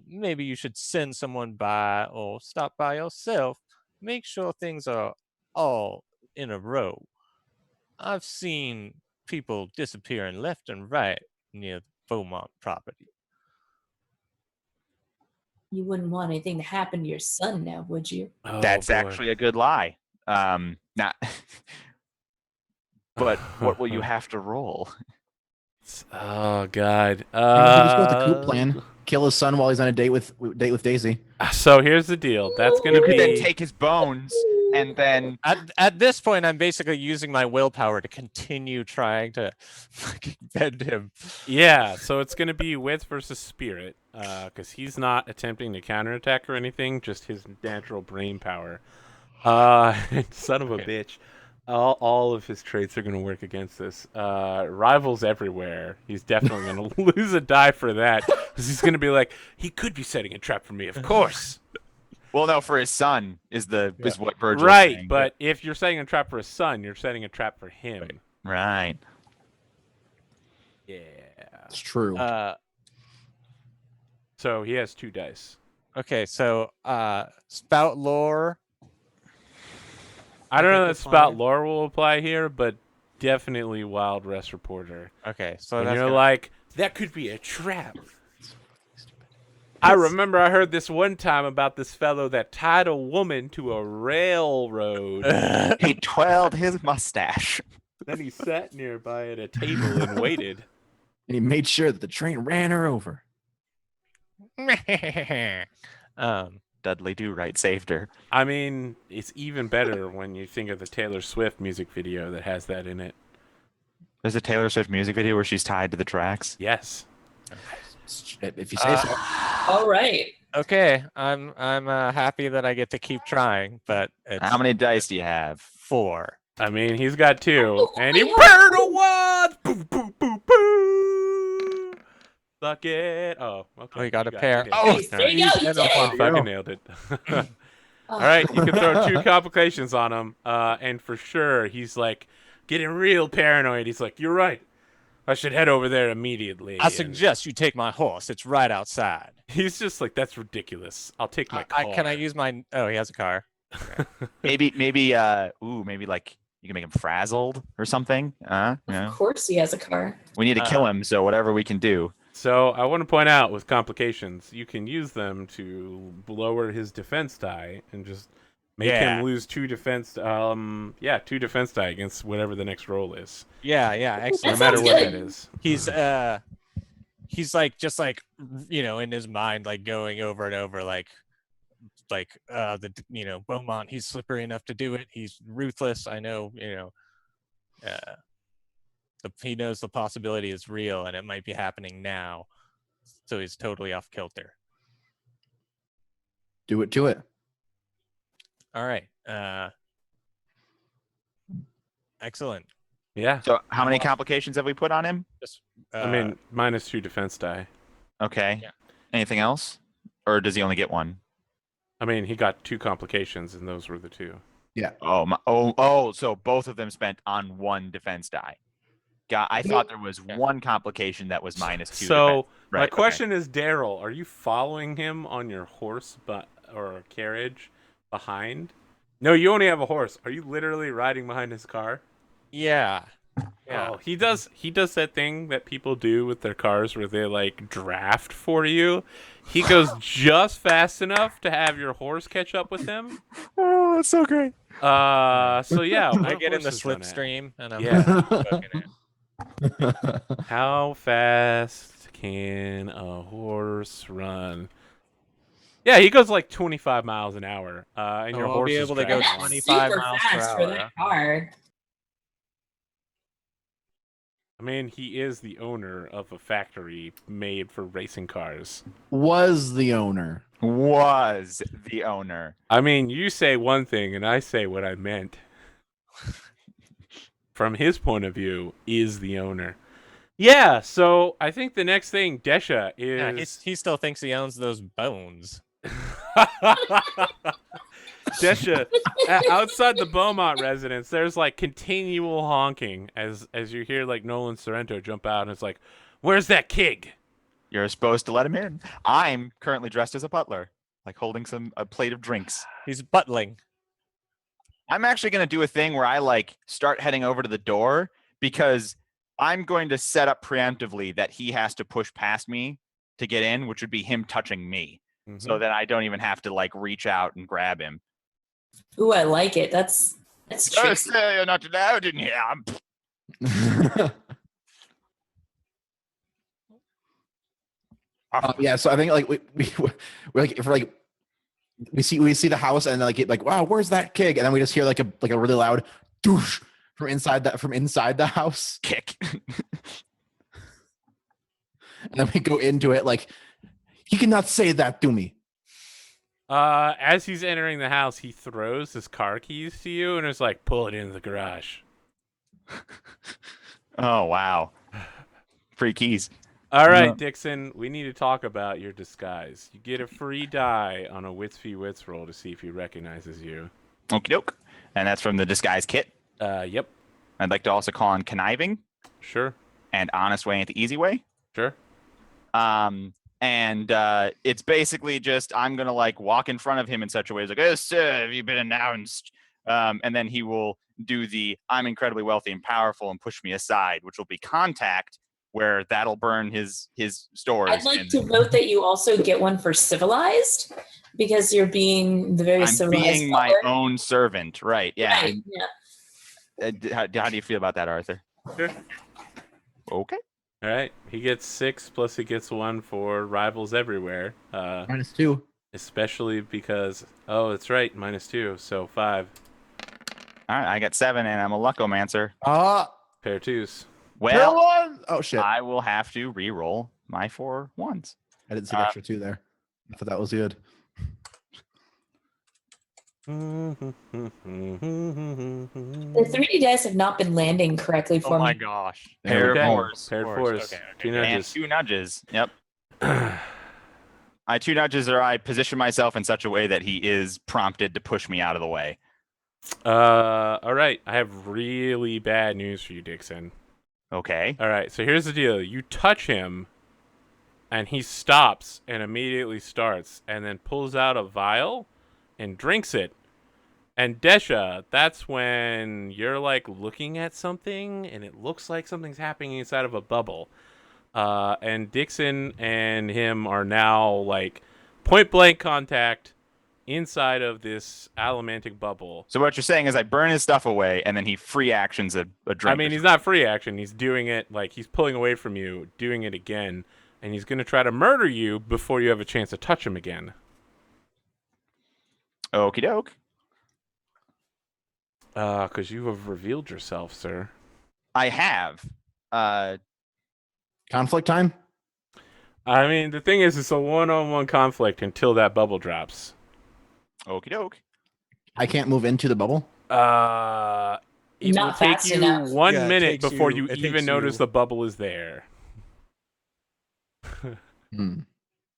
Maybe you should send someone by or stop by yourself. Make sure things are all in a row. I've seen people disappearing left and right near the Beaumont property. You wouldn't want anything to happen to your son now, would you? Oh, That's boy. actually a good lie. Not. But what will you have to roll? Oh God! Maybe just go with the coup plan. Kill his son while he's on a date with Daisy. So here's the deal. That's gonna You could then be take his bones and then. At this point, I'm basically using my willpower to continue trying to fucking bend him. Yeah, so it's gonna be wit versus spirit, because he's not attempting to counterattack or anything, just his natural brain power. Son of a bitch. All of his traits are going to work against this. Rivals everywhere. He's definitely going to lose a die for that. Because he's going to be like, he could be setting a trap for me, of course. Well, no, for his son is what Virgil's Right, saying. but if you're setting a trap for his son, you're setting a trap for him. Right. Yeah. It's true. So he has 2 dice. Okay, so spout lore. I don't know that spout lore will apply here, but definitely Wild West Reporter. Okay, so And that's you're like, that could be a trap. I remember I heard this one time about this fellow that tied a woman to a railroad. He twirled his mustache. Then he sat nearby at a table and waited. And he made sure that the train ran her over. Dudley Do-Right saved her. I mean, it's even better when you think of the Taylor Swift music video that has that in it. There's a Taylor Swift music video where she's tied to the tracks. Yes. If you say so. All right. Okay, I'm happy that I get to keep trying, but it's How many dice do you have? 4. I mean, he's got 2, and he I burned a 1! Boo, boo, boo, boo! Suck it. Oh, okay. Oh, you got a it. pair. You Oh, did it. There you go. You did it. You fucking nailed it. All right, you can throw 2 complications on him, and for sure, he's like getting real paranoid. He's like, "You're right. I should head over there immediately." I suggest you take my horse. It's right outside. He's just like, "That's ridiculous. I'll take my car." Can I use my? Oh, he has a car. Maybe like you can make him frazzled or something. Of course he has a car. We need to kill him, so whatever we can do. So I want to point out with complications, you can use them to lower his defense die and just make him lose 2 defense. 2 defense die against whatever the next roll is. Yeah, excellent. No matter what good. that is. He's like just like in his mind like going over and over like Beaumont. He's slippery enough to do it. He's ruthless. I know. He knows the possibility is real and it might be happening now. So he's totally off kilter. Do it to it. All right. Excellent. Yeah. So how many complications have we put on him? Just, I mean, minus 2 defense die. Okay. Yeah. Anything else? Or does he only get 1? I mean, he got 2 complications, and those were the 2. Yeah. So both of them spent on one defense die. I thought there was one complication that was -2. So defense. Right, my question is, Daryl, are you following him on your horse or carriage behind? No, you only have a horse. Are you literally riding behind his car? Yeah. Oh, he does that thing that people do with their cars where they like draft for you. He goes just fast enough to have your horse catch up with him. Oh, that's so great. So yeah, I get in the slipstream and I'm booking it. How fast can a horse run? Yeah, he goes like 25 miles an hour. And your horse be is able to go dragging 25 super miles per fast for hour. that car. I mean, he is the owner of a factory made for racing cars. Was the owner. I mean, you say one thing and I say what I meant. From his point of view, is the owner. Yeah, so I think the next thing, Desha, is... Yeah, he still thinks he owns those bones. Desha, outside the Beaumont residence, there's like continual honking as you hear like Nolan Sorrento jump out and it's like, "Where's that kid?" You're supposed to let him in. I'm currently dressed as a butler, like holding a plate of drinks. He's buttling. I'm actually going to do a thing where I like start heading over to the door because I'm going to set up preemptively that he has to push past me to get in, which would be him touching me. Mm-hmm. So that I don't even have to like reach out and grab him. Ooh, I like it. That's tricky. Sir, you're not allowed in here. Yeah, so I think like we're like if we're like we see the house and like wow, where's that kid? And then we just hear like a really loud doosh from inside the house. Kick. And then we go into it like, he cannot say that to me. As he's entering the house, he throws his car keys to you and is like, "Pull it into the garage." Oh, wow. Free keys. All right, Dixon, we need to talk about your disguise. You get a free die on a Wits v Wits roll to see if he recognizes you. Okie doke. And that's from the disguise kit. Yep. I'd like to also call on conniving. Sure. And honest way and the easy way. Sure. And it's basically just I'm gonna like walk in front of him in such a way as like, "Oh, sir, have you been announced?" And then he will do the "I'm incredibly wealthy and powerful" and push me aside, which will be contact, where that'll burn his stores. I'd like to vote that you also get one for civilized because you're being the very civilized. I'm being my own servant, right? Yeah. Right, yeah. How do you feel about that, Arthur? Sure. Okay. All right. He gets 6 plus he gets 1 for rivals everywhere. -2. Especially because that's right, -2, so 5. All right, I got 7, and I'm a luckomancer. Pair of 2s. Well, oh shit! I will have to re-roll my 4 1s. I didn't see the extra 2 there. I thought that was good. The 3D dice have not been landing correctly for me. Oh my gosh. Pair of Okay. 4s. Pair of 4s. Okay. 2 And nudges. 2 nudges. Yep. My 2 nudges are I position myself in such a way that he is prompted to push me out of the way. All right. I have really bad news for you, Dixon. Okay. All right. So here's the deal. You touch him, and he stops and immediately starts, and then pulls out a vial and drinks it. And Desha, that's when you're like looking at something, and it looks like something's happening inside of a bubble. And Dixon and him are now like point blank contact inside of this allomantic bubble. So what you're saying is I burn his stuff away, and then he free actions a drink. I mean, he's not free action. He's doing it like he's pulling away from you, doing it again, and he's going to try to murder you before you have a chance to touch him again. Okie doke. Because you have revealed yourself, sir. I have. Conflict time? I mean, the thing is, it's a one-on-one conflict until that bubble drops. Okie doke. I can't move into the bubble? It Not will take fast you enough. 1 Yeah, it minute takes before you- you it even takes notice you- the bubble is there. Hmm.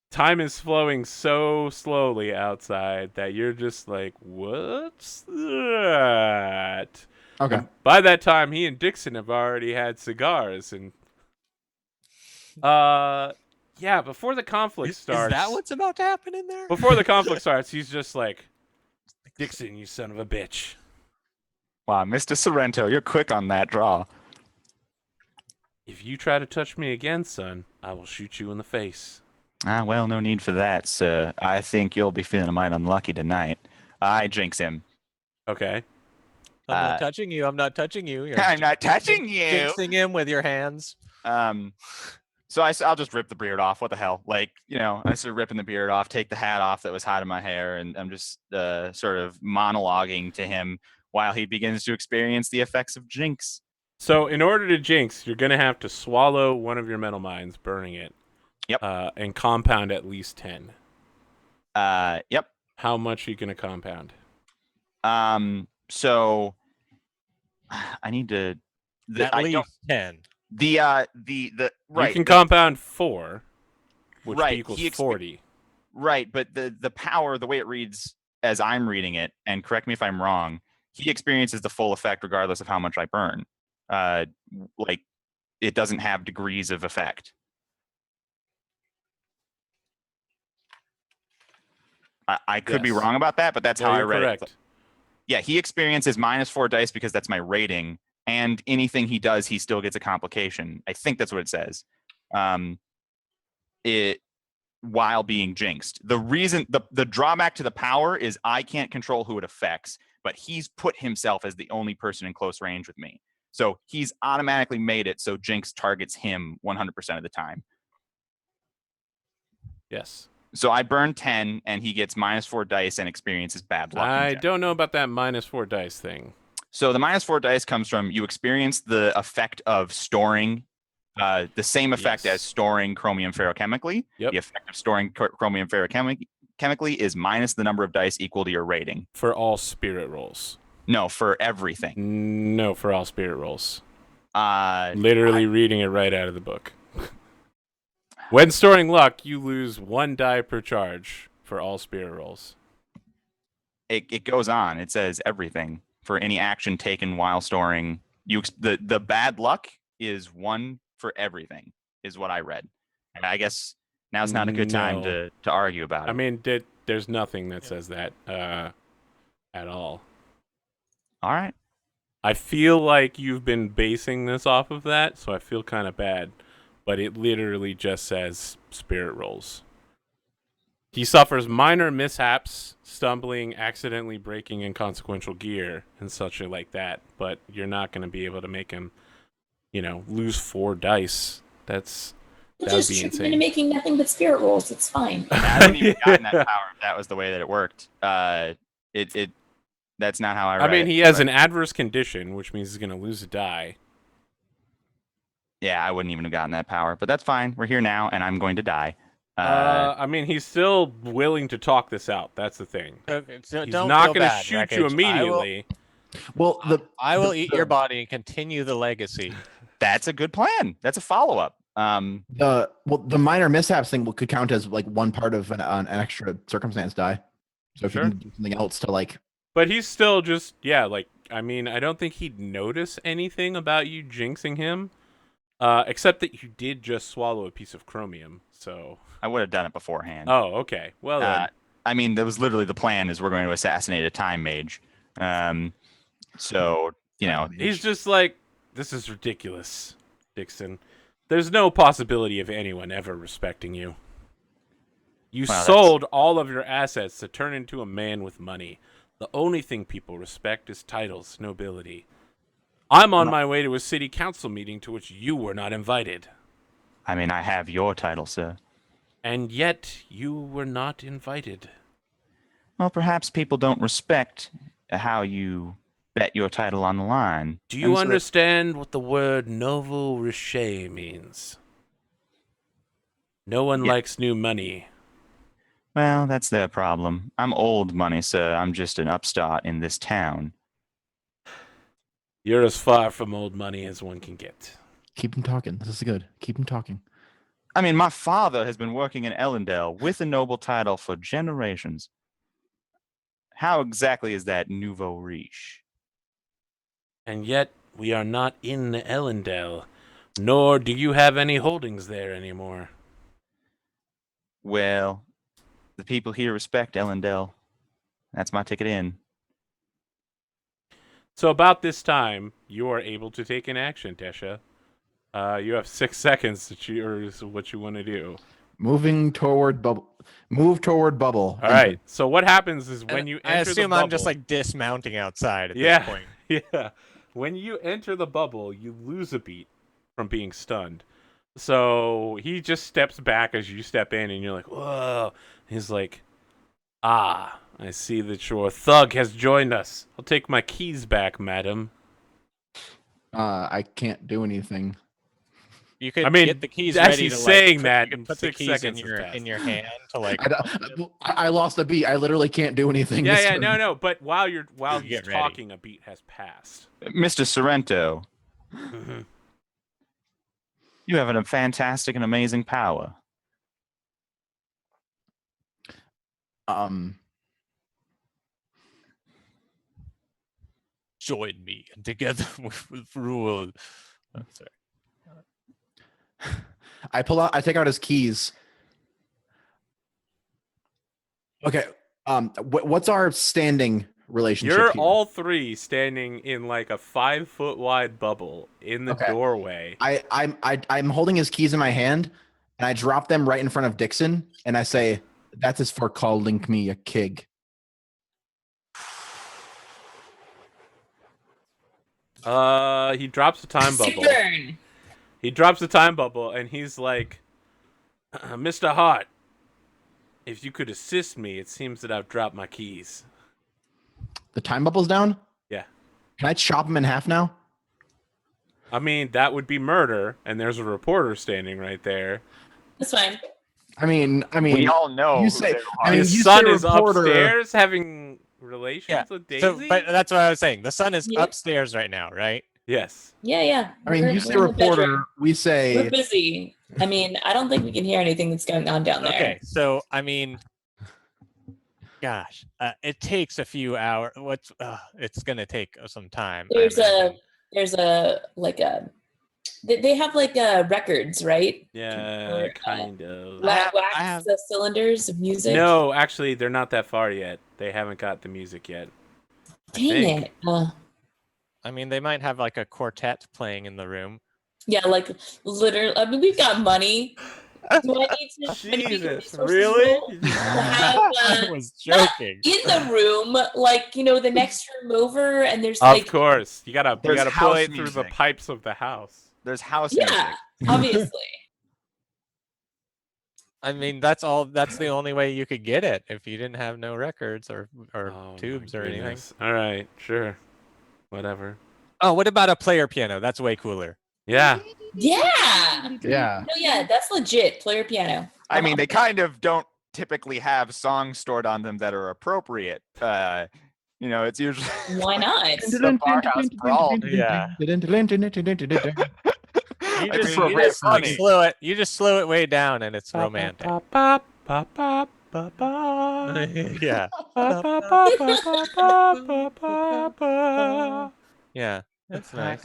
Time is flowing so slowly outside that you're just like, what's that? Okay. And by that time, he and Dixon have already had cigars, and yeah. Before the conflict starts, Is that what's about to happen in there? before the conflict starts, he's just like, Dixon, you son of a bitch. Wow, Mr. Sorrento, you're quick on that draw. If you try to touch me again, son, I will shoot you in the face. Well, no need for that, sir. I think you'll be feeling might unlucky tonight. I jinx him. Okay. I'm not touching you. I'm not touching you. You're I'm not touching you. jinxing him with your hands. So I'll just rip the beard off. What the hell? Like, I started ripping the beard off, take the hat off that was hiding my hair, and I'm just sort of monologuing to him while he begins to experience the effects of jinx. So in order to jinx, you're going to have to swallow one of your metal mines, burning it. Yep. And compound at least 10. Yep. How much are you going to compound? So I need to At least 10. the right. You can compound 4, which Right, equals he 40. Right, but the power, the way it reads as I'm reading it, and correct me if I'm wrong, he experiences the full effect regardless of how much I burn. Like it doesn't have degrees of effect. I could be Yes. wrong about that, but that's how I read correct. it. Yeah, he experiences -4 dice because that's my rating, and anything he does, he still gets a complication. I think that's what it says. While being jinxed. The reason, the drawback to the power is I can't control who it affects, but he's put himself as the only person in close range with me. So he's automatically made it so jinx targets him 100% of the time. Yes. So I burn 10, and he gets -4 dice and experiences bad luck. I don't know about that -4 dice thing. So the -4 dice comes from you experience the effect of storing, the same effect Yes. as storing chromium ferrochemically. Yep. The effect of storing chromium ferrochemically is minus the number of dice equal to your rating. For all spirit rolls. No, for everything. No, for all spirit rolls. Literally, Literally reading it right out of the book. When storing luck, you lose 1 die per charge for all spirit rolls. it goes on. It says everything for any action taken while storing. The bad luck is 1 for everything, is what I read. And I guess now's not a good time No. to argue about it. I mean, there's nothing that says that at all. All right. I feel like you've been basing this off of that, so I feel kind of bad. But it literally just says spirit rolls. He suffers minor mishaps, stumbling, accidentally breaking inconsequential gear, and such like that. But you're not going to be able to make him, lose 4 dice. That would Just be trick him insane. into making nothing but spirit rolls. It's fine. I haven't even gotten that power if that was the way that it worked. That's not how I read it. I mean, he has an adverse condition, which means he's going to lose a die. Yeah, I wouldn't even have gotten that power, but that's fine. We're here now, and I'm going to die. I mean, he's still willing to talk this out. That's the thing. Okay, so He's don't not feel going to bad, shoot you Wreckage. immediately. Well, I will eat your body and continue the legacy. That's a good plan. That's a follow-up. The minor mishaps thing could count as like one part of an extra circumstance die. So if Sure. you can do something else to like, But he's still just, I mean, I don't think he'd notice anything about you jinxing him, except that you did just swallow a piece of chromium, so... I would have done it beforehand. Oh, okay. Well, then. I mean, that was literally the plan, is we're going to assassinate a time mage. So, He's just like, this is ridiculous, Dixon. There's no possibility of anyone ever respecting you. You sold all of your assets to turn into a man with money. The only thing people respect is titles, nobility. I'm on my way to a city council meeting to which you were not invited. I mean, I have your title, sir. And yet, you were not invited. Well, perhaps people don't respect how you bet your title on the line. Do you understand what the word nouveau riche means? No one likes new money. Well, that's their problem. I'm old money, sir. I'm just an upstart in this town. You're as far from old money as one can get. keep him talking. This is good. Keep him talking. I mean, my father has been working in Elendel with a noble title for generations. How exactly is that nouveau riche? And yet, we are not in Elendel, nor do you have any holdings there anymore. Well, the people here respect Elendel. That's my ticket in. So about this time, you are able to take an action, Tesha. You have 6 seconds to choose what you want to do. Move toward bubble. All right. So what happens is when you enter I assume the bubble, I'm just like dismounting outside at this point. Yeah. When you enter the bubble, you lose a beat from being stunned. So he just steps back as you step in, and you're like, whoa. He's like, I see that your thug has joined us. I'll take my keys back, madam. I can't do anything. You could get the keys as ready he's to saying like, that, you could put the 6 keys seconds in your hand to like. I lost a beat. I literally can't do anything. Yeah, no. But while he's get talking, a beat has passed. Mr. Sorrento, you have a fantastic and amazing power. Join me, and together we will rule. Oh, sorry. I take out his keys. Okay. What's our standing relationship? You're here? all three standing in like a 5-foot wide bubble in the doorway. I'm holding his keys in my hand, and I drop them right in front of Dixon, and I say, "That is for calling me a kig." He drops a time bubble. He drops a time bubble, and he's like, Mr. Hart, if you could assist me, it seems that I've dropped my keys. The time bubble's down? Yeah. Can I chop him in half now? I mean, that would be murder, and there's a reporter standing right there. That's fine. I mean, we all know. You say, his son is upstairs having relations with Daisy. So, but that's what I was saying. The son is upstairs right now, right? Yes. Yeah. I mean, you say reporter, we say we're busy. I mean, I don't think we can hear anything that's going on down there. Okay, so I mean, gosh, it takes a few hours. It's gonna take some time. There's like a. They have like records, right? Yeah, kind of. Wax the cylinders of music. No, actually, they're not that far yet. They haven't got the music yet. Dang it. I mean, they might have like a quartet playing in the room. Yeah, like literally. I mean, we've got money. Do I need to? Jesus, really? I was joking. In the room, like the next room over, and there's of course you gotta play it through the music. pipes of the house. There's house music. Obviously. I mean, that's the only way you could get it if you didn't have no records or tubes or anything. All right, sure, whatever. Oh, what about a player piano? That's way cooler. Yeah. Yeah. No, yeah, that's legit. Player piano. I mean, they kind of don't typically have songs stored on them that are appropriate. It's usually why not? the bar house brawl. Yeah. You just slow it way down, and it's romantic. Yeah. Yeah. That's nice.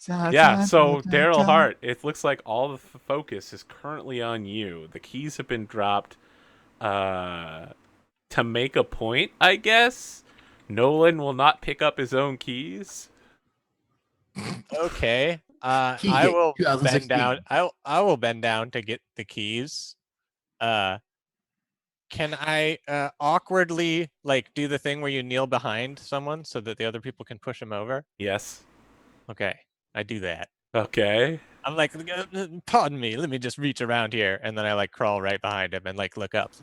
Yeah, so Daryl Hart, it looks like all the focus is currently on you. The keys have been dropped to make a point, I guess. Nolan will not pick up his own keys. Okay. I will bend down. I will bend down to get the keys. Can I awkwardly do the thing where you kneel behind someone so that the other people can push them over? Yes. Okay, I do that. Okay. I'm like, pardon me, let me just reach around here, and then I crawl right behind him and look up.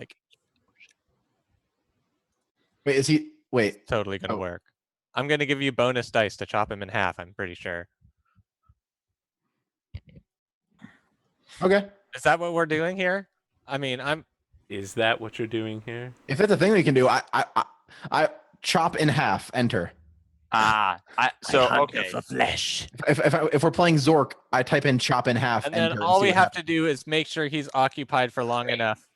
Wait, is he? Wait, totally gonna work. I'm gonna give you bonus dice to chop him in half. I'm pretty sure. Okay. Is that what we're doing here? I mean, Is that what you're doing here? If it's a thing we can do, I chop in half. Enter. Okay. for flesh. If we're playing Zork, I type in chop in half. And then enter, all see we what have happens. to do is make sure he's occupied for long enough,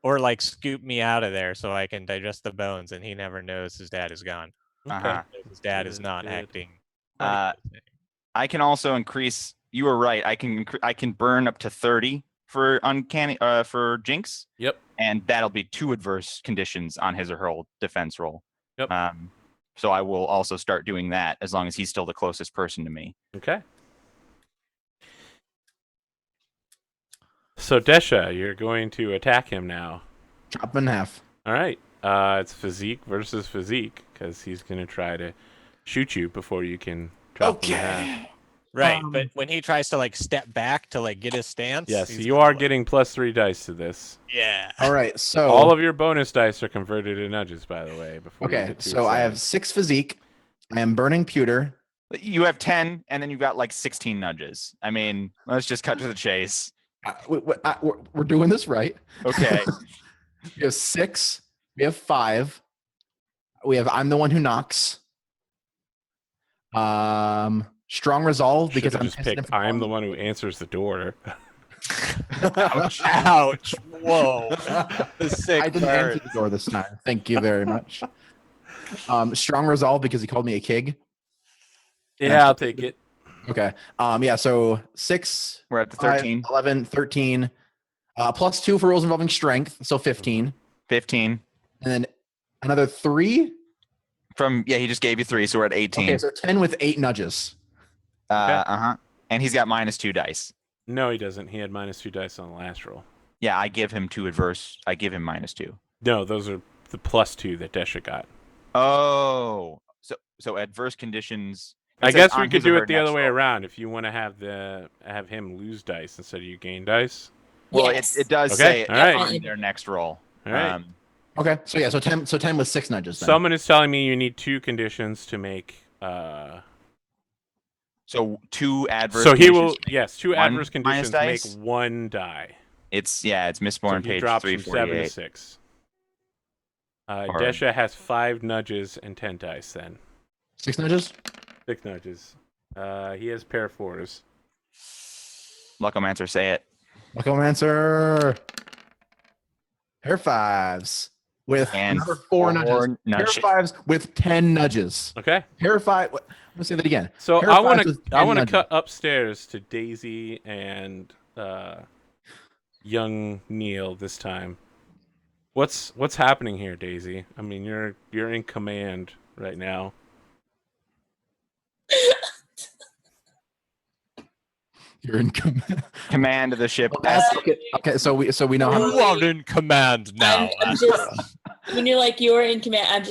or like scoop me out of there so I can digest the bones, and he never knows his dad is gone. Uh-huh. His dad is not acting. I can also increase. You were right. I can burn up to 30 for uncanny for Jinx. Yep. And that'll be 2 adverse conditions on his or her defense roll. Yep. So I will also start doing that as long as he's still the closest person to me. Okay. So Desha, you're going to attack him now. Chop in half. All right. It's physique versus physique because he's going to try to shoot you before you can drop him in half. Right, but when he tries to like step back to like get his stance, Yes, you are getting +3 dice to this. Yeah. All right, so All of your bonus dice are converted to nudges, by the way. Before you okay, get too so I have excited. 6 physique. I am burning pewter. You have 10, and then you've got like 16 nudges. I mean, let's just cut to the chase. We're doing this right. Okay. We have 6. We have 5. We have I'm the one who knocks. Strong resolve because Should've I'm just picked. I'm the one who answers the door. Ouch! Ouch! Whoa! The sick I didn't answer the door this time. Thank you very much. Strong resolve because he called me a kig. Yeah, I'll take it. Okay. Yeah, so 6, We're at the 5, 13. 11, 13. +2 for rules involving strength, so 15. 15. And then another 3. He just gave you 3, so we're at 18. Okay, so 10 with 8 nudges. And he's got -2 dice. No, he doesn't. He had -2 dice on the last roll. Yeah, I give him 2 adverse. I give him -2. No, those are the +2 that Desha got. Oh, so adverse conditions. I guess we could do it the other way around if you want to have him lose dice instead of you gain dice. Well, Yes. it does Okay, say all right. on their next roll. All right. Okay, so yeah, so 10 with 6 nudges then. Someone is telling me you need 2 conditions to make. So 2 adverse. So he conditions will. to make Yes, 2 1 adverse conditions to make dice? 1 die. It's Mistborn So he page drops from 7 to 348. 6. Or- Desha has 5 nudges and 10 dice. Then 6 nudges? 6 nudges. He has pair 4s. Luckomancer, say it. Necromancer. Pair 5s with And another 4 nudges. Pair nudges. 5s with 10 nudges. Okay. Pair 5. Let me say that again. So Pair I of want fives to with 10 nudges. cut upstairs to Daisy and young Neil this time. What's happening here, Daisy? I mean, you're in command right now. You're in command. Command of the ship. Okay, so we know how. You are in command now. I'm just when you're like you're in command. I'm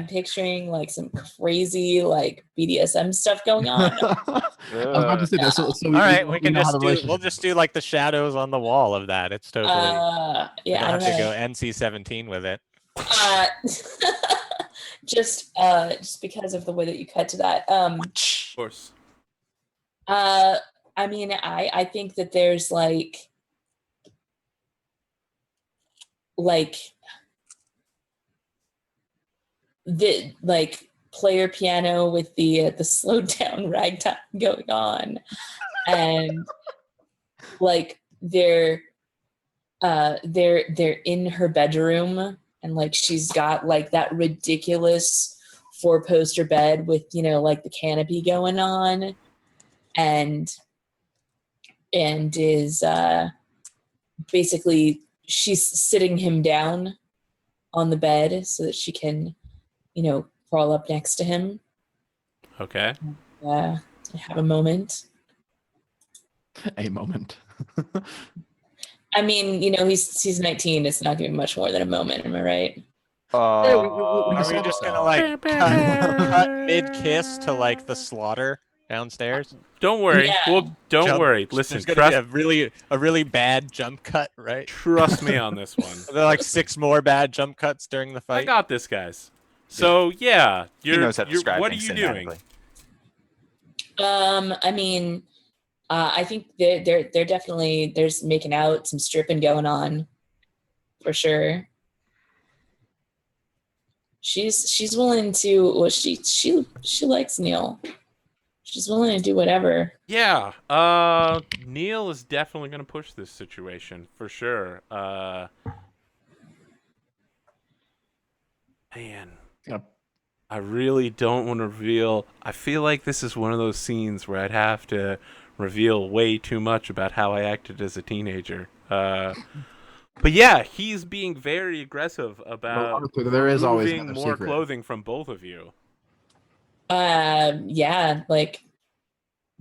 picturing like some crazy like BDSM stuff going on. I was about to say that. So All right, we can know how just the do. relationship We'll just do like the shadows on the wall of that. It's totally. You Yeah, don't I have don't to know. go NC-17 with it. Just because of the way that you cut to that. Of course. I mean, I think that there's like the player piano with the slowed down ragtime going on, and like they're in her bedroom, and like she's got like that ridiculous 4-poster bed with like the canopy going on, and is basically she's sitting him down on the bed so that she can crawl up next to him, Okay. have a moment. a moment. I mean, he's 19. It's not going to be much more than a moment. Am I right? Are we just gonna like cut mid-kiss to like the slaughter downstairs? Don't worry. Yeah. Well, don't Jump- worry. Listen, There's gonna trust be a really bad jump cut, right? trust me on this one. Are there like 6 more bad jump cuts during the I fight? got this, guys. So yeah, He knows how to describe what are things you doing? cinematically. I mean, I think they're definitely there's making out, some stripping going on, for sure. she's willing to. Well, she likes Neil. She's willing to do whatever. Yeah. Neil is definitely going to push this situation for sure. Man. Yep. I really don't want to reveal. I feel like this is one of those scenes where I'd have to reveal way too much about how I acted as a teenager. But yeah, he's being very aggressive about there is always removing more clothing from both of you. Yeah, like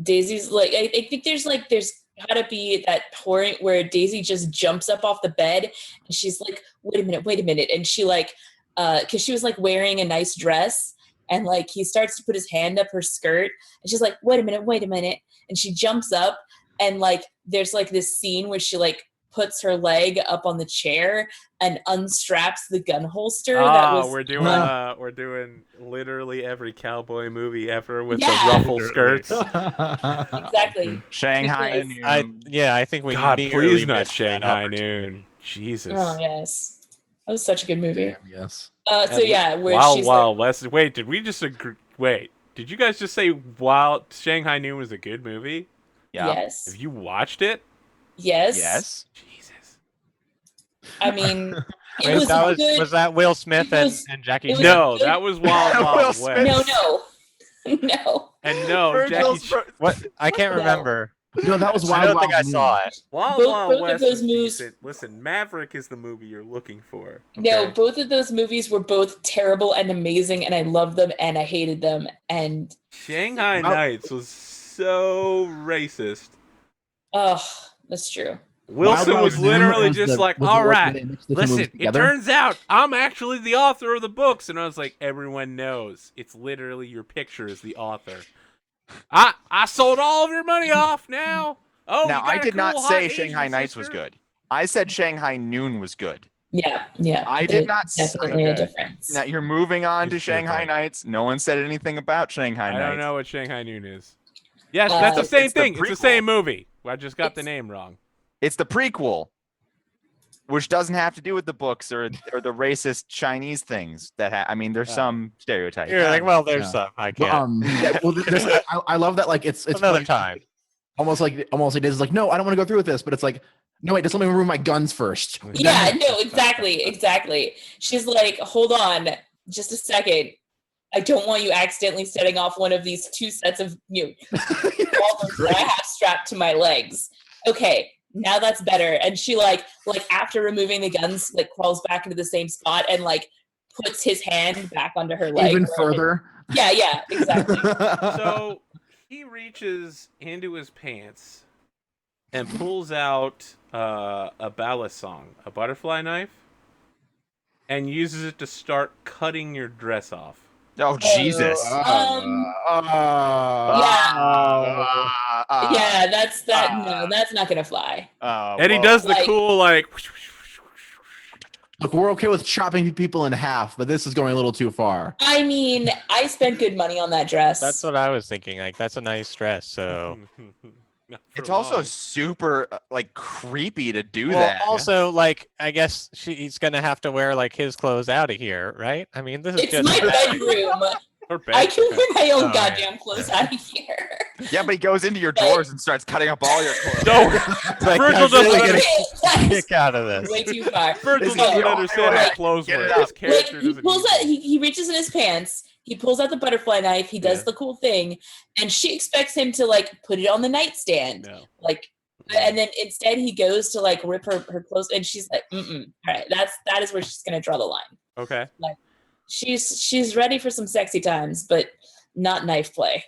Daisy's like, I think there's gotta be that point where Daisy just jumps up off the bed and she's like, wait a minute. And she like, cause she was like wearing a nice dress and like he starts to put his hand up her skirt and she's like, wait a minute. And she jumps up and like, there's like this scene where she like puts her leg up on the chair and unstraps the gun holster. We're doing literally every cowboy movie ever with the ruffle skirts. Exactly. Shanghai Noon. I think we. God, please not missed that Shanghai Noon. Jesus. Oh yes, that was such a good movie. Yes. So yeah, where she's wow, Leslie. Wait, did we just agree? Wait, did you guys just say while Shanghai Noon was a good movie? Yeah. Yes. Have you watched it? Yes. Yes. Jesus. I mean, was that Will Smith and Jackie? No, that was Wild Wild West. No. And no, Jackie. What? I can't remember. No, that was Wild I don't Wild think I saw it. Wild Both of those movies. Listen, Maverick is the movie you're looking for. Okay? No, both of those movies were both terrible and amazing, and I loved them and I hated them. And Shanghai Nights was so racist. Oh, that's true. Wilson was literally just like, all right, listen, it turns out I'm actually the author of the books. And I was like, everyone knows it's literally your picture as the author. I sold all of your money off now. Oh, now I did not say Shanghai Nights was good. I said Shanghai Noon was good. Yeah. I did not say definitely a difference. Now you're moving on to Shanghai Nights. No one said anything about Shanghai Nights. I don't know what Shanghai Noon is. Yes, that's the same thing. It's the same movie. I just got the name wrong. It's the prequel, which doesn't have to do with the books or the racist Chinese things that I mean, there's some stereotypes. You're like, well, there's some. I can't. I love that. Like, it's another like, time. Almost like it is like, no, I don't want to go through with this, but it's like, no, wait, just let me remove my guns first. Yeah, no, exactly. She's like, hold on, just a second. I don't want you accidentally setting off one of these two sets of revolvers that I have strapped to my legs. Okay, now that's better. And she like after removing the guns, like crawls back into the same spot and like puts his hand back onto her leg. Even further. Yeah, exactly. So he reaches into his pants and pulls out a balisong, a butterfly knife, and uses it to start cutting your dress off. Oh Jesus! Yeah, that's no, that's not gonna fly. And he does the cool like. Look, we're okay with chopping people in half, but this is going a little too far. I mean, I spent good money on that dress. That's what I was thinking. Like, that's a nice dress. So it's also super like creepy to do that. Also, like, I guess he's gonna have to wear like his clothes out of here, right? I mean, this is it's my bedroom. I can wear my own goddamn clothes out of here. Yeah, but he goes into your drawers and starts cutting up all your clothes. No, Virgil doesn't kick out of this. Way too far. Virgil doesn't understand how clothes work. His character doesn't. He reaches in his pants. He pulls out the butterfly knife. He does the cool thing, and she expects him to like put it on the nightstand, and then instead he goes to like rip her clothes, and she's like, All right, that is where she's gonna draw the line. Okay. Like she's ready for some sexy times, but not knife play.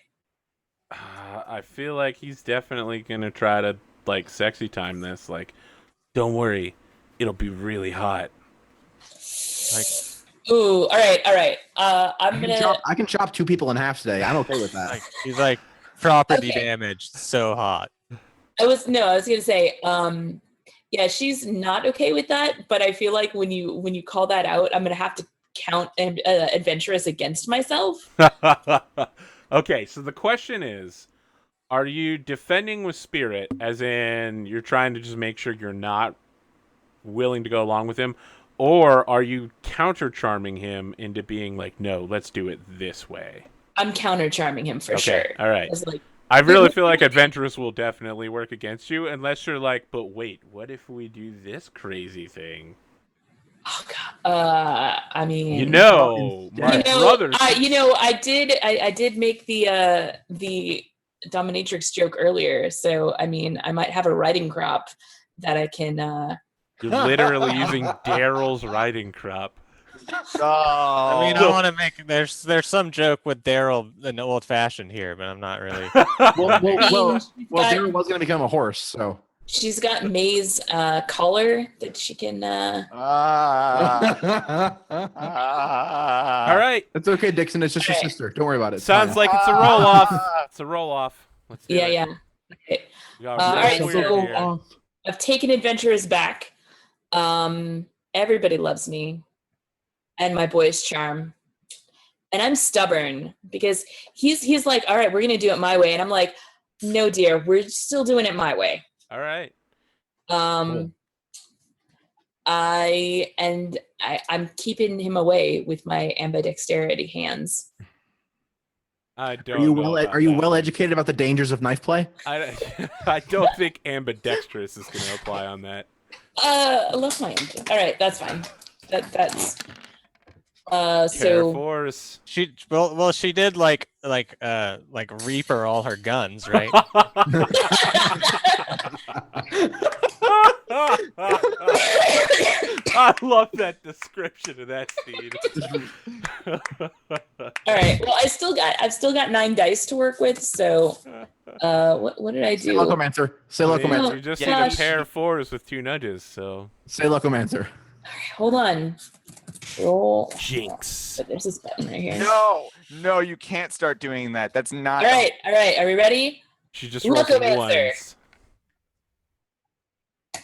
I feel like he's definitely gonna try to like sexy time this. Like, don't worry, it'll be really hot. Like. Ooh, all right. I can chop two people in half today. I'm okay with that. He's like property damage, so hot. I was gonna say, yeah, she's not okay with that, but I feel like when you call that out, I'm gonna have to count adventurous against myself. Okay, so the question is, are you defending with spirit, as in you're trying to just make sure you're not willing to go along with him? Or are you counter charming him into being like, no, let's do it this way? I'm counter charming him for sure. All right. Like, I really feel like adventurous will definitely work against you unless you're like, but wait, what if we do this crazy thing? oh god. I mean, My brothers. I did make the dominatrix joke earlier, so I mean, I might have a writing crop that I can. You're literally using Daryl's writing crop. I mean, I want to make there's some joke with Daryl in old fashioned here, but I'm not really. Well, Daryl was going to become a horse, so. She's got May's collar that she can. All right. It's okay, Dixon. It's just your sister. Don't worry about it. Sounds like it's a roll off. It's a roll off. Let's do it. Yeah. Okay. All right, so I've taken adventurers back. Everybody loves me and my boyish charm. And I'm stubborn because he's like, all right, we're going to do it my way. And I'm like, no, dear, we're still doing it my way. All right. Cool. I'm keeping him away with my ambidexterity hands. I don't. Are you well educated about the dangers of knife play? I don't think ambidextrous is going to apply on that. I love my ambidextrous. All right, that's fine. That's so Force. She did like Reaper all her guns, right? I love that description of that scene. All right. Well, I've still got 9 dice to work with. So, what did I do? Say Locomancer. Say Locomancer. You just need a pair of 4s with 2 nudges. So say Locomancer. All right, hold on. Roll. Jinx. But there's this button right here. No, you can't start doing that. That's not. All right. Are we ready? She just rolled some ones.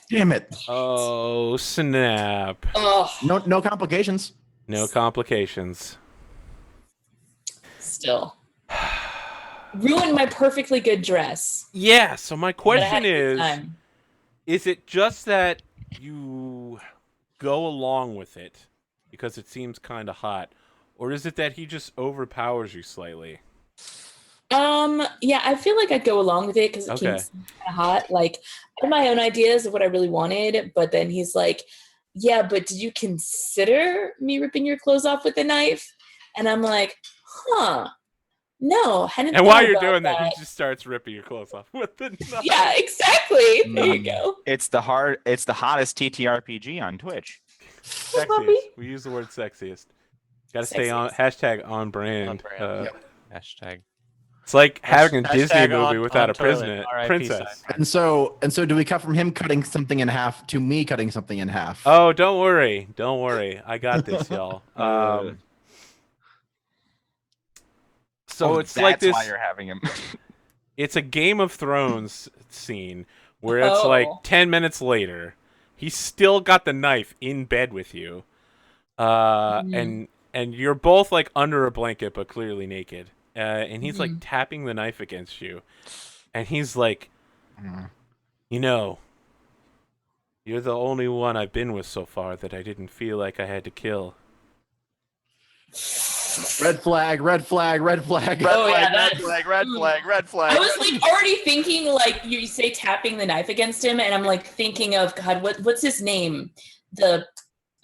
Damn it. Oh, snap. Oh. No complications. No complications. Still. Ruined my perfectly good dress. Yeah, so my question is it just that you go along with it because it seems kind of hot, or is it that he just overpowers you slightly? Yeah, I feel like I'd go along with it because it seems kind of hot. Like, I had my own ideas of what I really wanted, but then he's like, yeah, but did you consider me ripping your clothes off with a knife? And I'm like, no. And while you're doing that, he just starts ripping your clothes off with the knife. Yeah, exactly. There you go. It's the hottest TTRPG on Twitch. Sexiest. We use the word sexiest. Got to stay on #on brand. Hashtag. It's like having a Disney movie without a princess. And so do we cut from him cutting something in half to me cutting something in half? Oh, don't worry. I got this, y'all. So it's like this. That's why you're having him. It's a Game of Thrones scene where it's like 10 minutes later. He's still got the knife in bed with you, and you're both like under a blanket but clearly naked. And he's like tapping the knife against you, and he's like, you're the only one I've been with so far that I didn't feel like I had to kill. Red flag. Red flag. Red flag. I was like already thinking like you say tapping the knife against him, and I'm like thinking of God, what's his name? The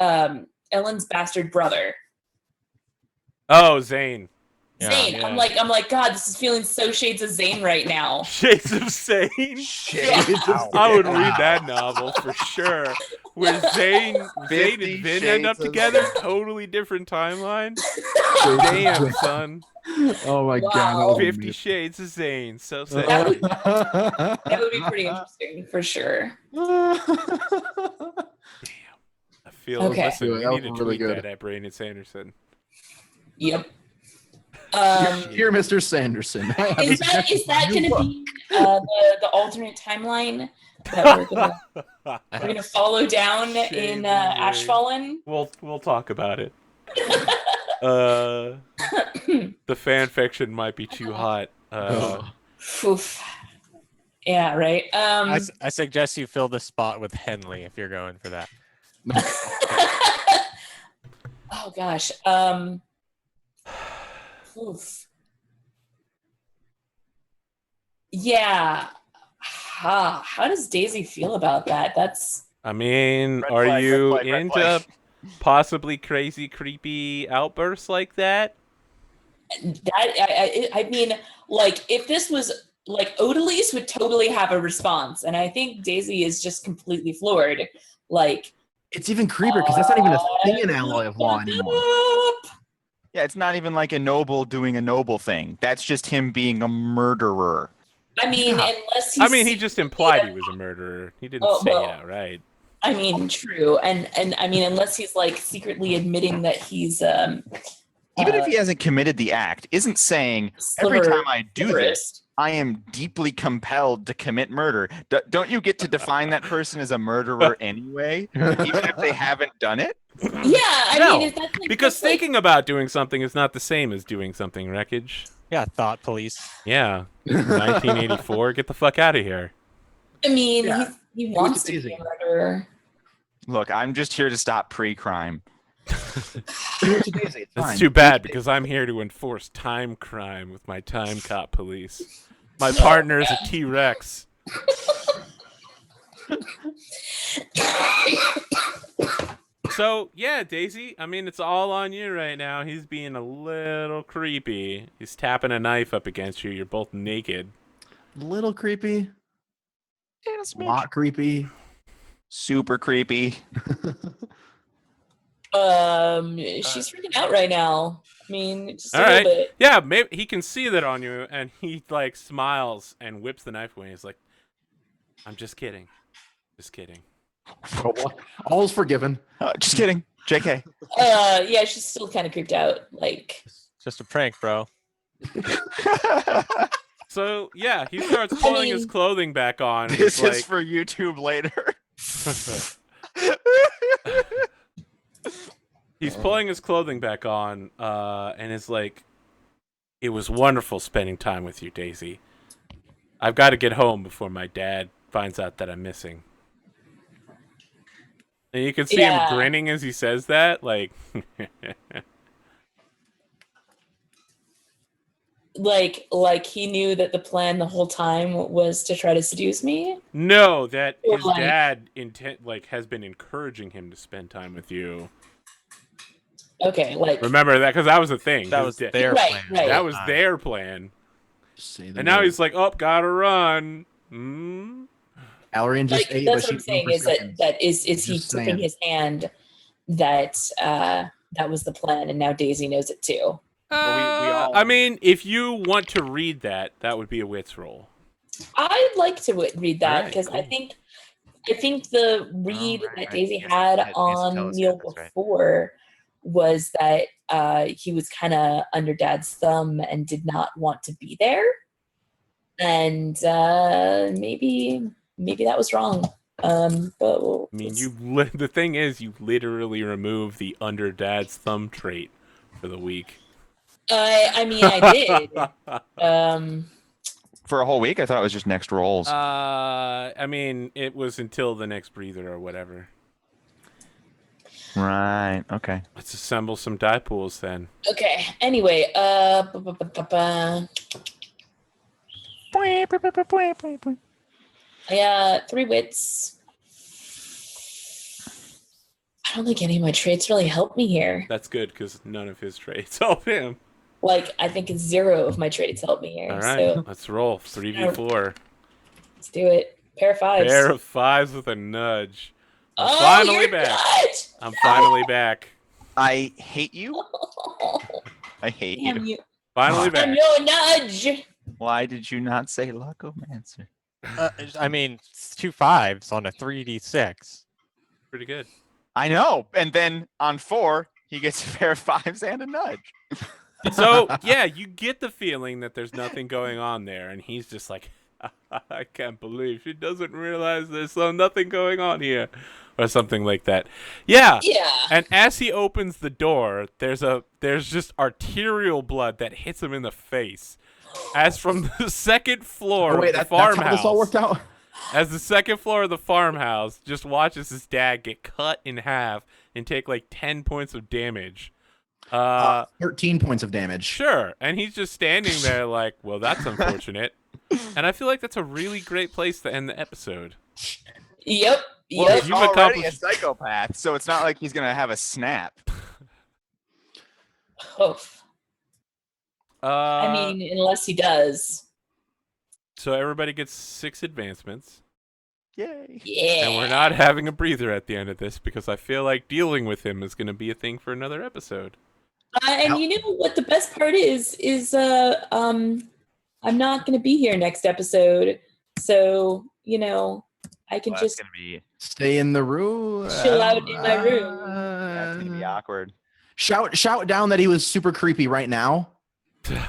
Ellen's bastard brother. Oh, Zane. Zane. Yeah. I'm like, God, this is feeling so Shades of Zane right now. Shades of Zane? I would read that novel for sure. Where Zane and Vin end up together, totally different timeline. Damn, son. Oh my God. 50 Shades of Zane. So sad. That would be pretty interesting for sure. Damn. I feel listen, we need to tweet that at Brandon Sanderson. Yep. Dear Mr. Sanderson, is that going to be the alternate timeline that we're gonna follow down in Ashfallen? We'll talk about it. The fan fiction might be too hot. Yeah, right. I suggest you fill the spot with Henley if you're going for that. Oh gosh. Oof. Yeah. How does Daisy feel about that? That's I mean, Red are flag, red you flag, red into flag. possibly crazy, creepy outbursts like that? I mean, like if this was like Odalys would totally have a response, and I think Daisy is just completely floored. Like It's even creepier because that's not even a thing in Alloy of Law anymore. Yeah, it's not even like a noble doing a noble thing. That's just him being a murderer. I mean, Yeah. unless he's I mean, he just implied he was a murderer. He didn't say it outright. I mean, true, and I mean, unless he's like secretly admitting that he's Even if he hasn't committed the act, isn't saying every time I do this, I am deeply compelled to commit murder. Don't you get to define that person as a murderer anyway, even if they haven't done it? Yeah, I No, mean, that's like, because that's like- thinking about doing something is not the same as doing something, Wreckage. Yeah, thought police. Yeah. 1984, get the fuck out of here. I mean, Yeah. he wants to Daisy. be a murderer. Look, I'm just here to stop pre-crime. That's too bad because I'm here to enforce time crime with my time cop police. My partner is a T-Rex. So, yeah, Daisy, I mean, it's all on you right now. He's being a little creepy. He's tapping a knife up against you. You're both naked. Little creepy. Yeah, it's Lot creepy. super creepy. She's freaking out right now. I mean, just a All little right. bit. Yeah, maybe he can see that on you, and he, like, smiles and whips the knife away. He's like, I'm just kidding. Just kidding. All's forgiven. Just kidding. JK. Yeah, she's still kind of creeped out. Like, Just a prank, bro. So, yeah, he starts pulling his clothing back on. And This he's is for YouTube later. He's pulling his clothing back on, and is like, it was wonderful spending time with you, Daisy. I've got to get home before my dad finds out that I'm missing. And you can see him grinning as he says that, like... like he knew that the plan the whole time was to try to seduce me. No, that Or his like- dad has been encouraging him to spend time with you. Okay, like Remember that, because that was the thing. That His was da- their Right, plan. right. That was their plan. Say the And now word. he's like, oh, gotta run. Hmm? Alarian just like ate, that's but what I'm she saying for is that seconds. is he Just tipping saying. his hand that that was the plan, and now Daisy knows it too. Well, we all- I mean, if you want to read that, that would be a wits roll. I'd like to read that Alright, because cool. I think the read right, that right. Daisy Yes, had yes, yes, tell on us, Neil that's right. before was that he was kind of under Dad's thumb and did not want to be there, and maybe that was wrong. But I mean, the thing is, you literally remove the under dad's thumb trait for the week. I mean, I did. For a whole week, I thought it was just next rolls. I mean, it was until the next breather or whatever. Right. Okay. Let's assemble some die pools then. Okay. Anyway, yeah, 3 wits. I don't think any of my traits really help me here. That's good because none of his traits help him. Like, I think it's 0 of my traits help me here. All right, So let's roll 3v4. let's do it. Pair of 5s. Pair of 5s with a nudge. I'm Oh, finally you're back. good! I'm finally back. I hate you. I hate Damn you. you. Finally I'm back. your nudge. Why did you not say Lucomancer? I mean, it's 2 5s on a 3d6. Pretty good. I know. And then on 4, he gets a pair of 5s and a nudge. So, yeah, you get the feeling that there's nothing going on there, and he's just like, I can't believe she doesn't realize there's nothing going on here, or something like that. Yeah. Yeah. And as he opens the door, there's just arterial blood that hits him in the face, as from the second floor Oh, wait, of the that's how farmhouse. this all worked out? as the second floor of the farmhouse just watches his dad get cut in half and take like 10 points of damage. 13 points of damage. Sure. And he's just standing there like, well, that's unfortunate. And I feel like that's a really great place to end the episode. Yep. Well, Yep. he's You've already a accomplished- psychopath, so it's not like he's gonna have a snap. Oh, I mean, unless he does. So everybody gets 6 advancements. Yay! Yeah. And we're not having a breather at the end of this because I feel like dealing with him is going to be a thing for another episode. And you know what the best part is I'm not going to be here next episode, so I can That's just gonna be Stay in the room. chill out in my room. that's gonna be awkward. Shout down that he was super creepy right now,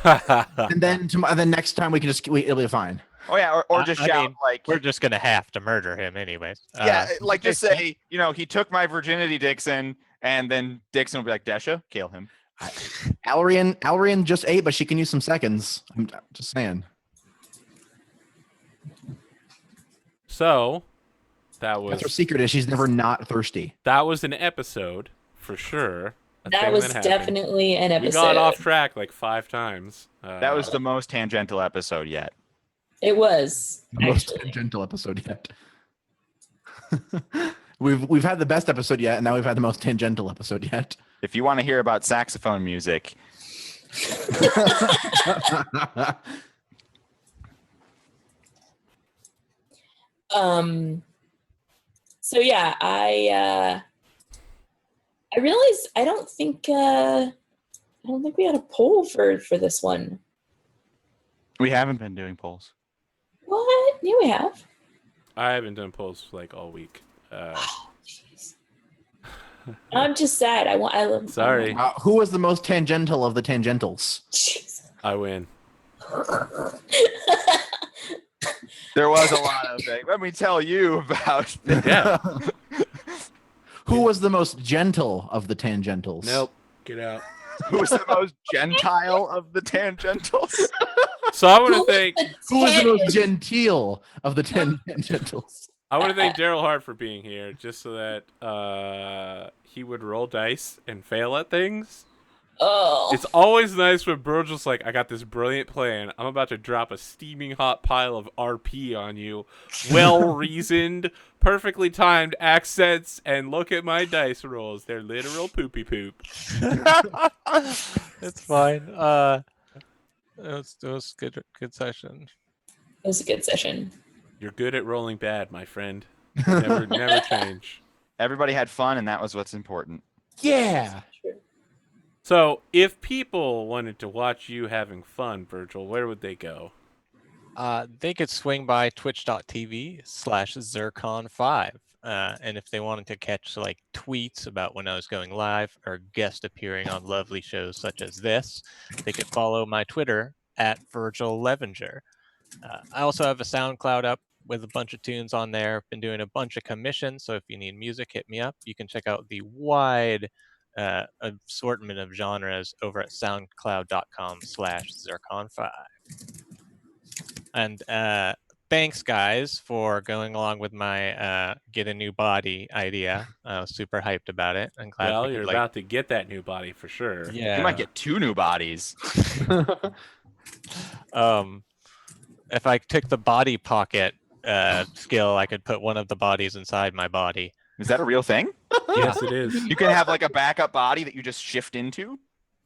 and then next time it'll be fine. Oh yeah, or just I shout mean, like We're just gonna have to murder him anyways. yeah, like just say he took my virginity, Dixon, and then Dixon will be like, Desha, kill him. Alrian just ate, but she can use some seconds. I'm just saying. So That's her secret is she's never not thirsty. that was an episode for sure. A That thing was happened. definitely an We episode. got off track like 5 times. That was the most tangential episode yet. It was. The most Actually. gentle episode yet. We've had the best episode yet, and now we've had the most tangential episode yet. If you want to hear about saxophone music, So yeah, I realized I don't think we had a poll for this one. we haven't been doing polls. What? Yeah, we have. I haven't done polls like all week. Jeez. I'm just sad. I love. Sorry. Who was the most tangential of the tangentials? Jeez. I win. There was a lot of things. Let me tell you about. Yeah. Who was the most gentle of the tangentials? Nope. Get out. Who was the most gentile of the tangentials? So I want to thank Who was the most genteel of the tangentials? Daryl Hart for being here, just so that he would roll dice and fail at things. Oh. It's always nice when Bro's just like, I got this brilliant plan. I'm about to drop a steaming hot pile of RP on you. Well reasoned, perfectly timed accents, and look at my dice rolls. They're literal poopy poop. It's fine. It was good session. It was a good session. You're good at rolling bad, my friend. Never change. Everybody had fun, and that was what's important. Yeah. True. So, if people wanted to watch you having fun, Virgil, where would they go? They could swing by twitch.tv/Zircon5. And if they wanted to catch like tweets about when I was going live or guest appearing on lovely shows such as this, they could follow my Twitter @VirgilLevinger. I also have a SoundCloud up with a bunch of tunes on there. Been doing a bunch of commissions, so if you need music, hit me up. You can check out the wide assortment of genres over at soundcloud.com/Zircon5. And thanks, guys, for going along with my get a new body idea. I was super hyped about it. I'm glad. Well, we you're could, about to get that new body for sure. Yeah. You might get 2 new bodies. If I took the body pocket skill, I could put one of the bodies inside my body. Is that a real thing? Yes, it is. You can have like a backup body that you just shift into,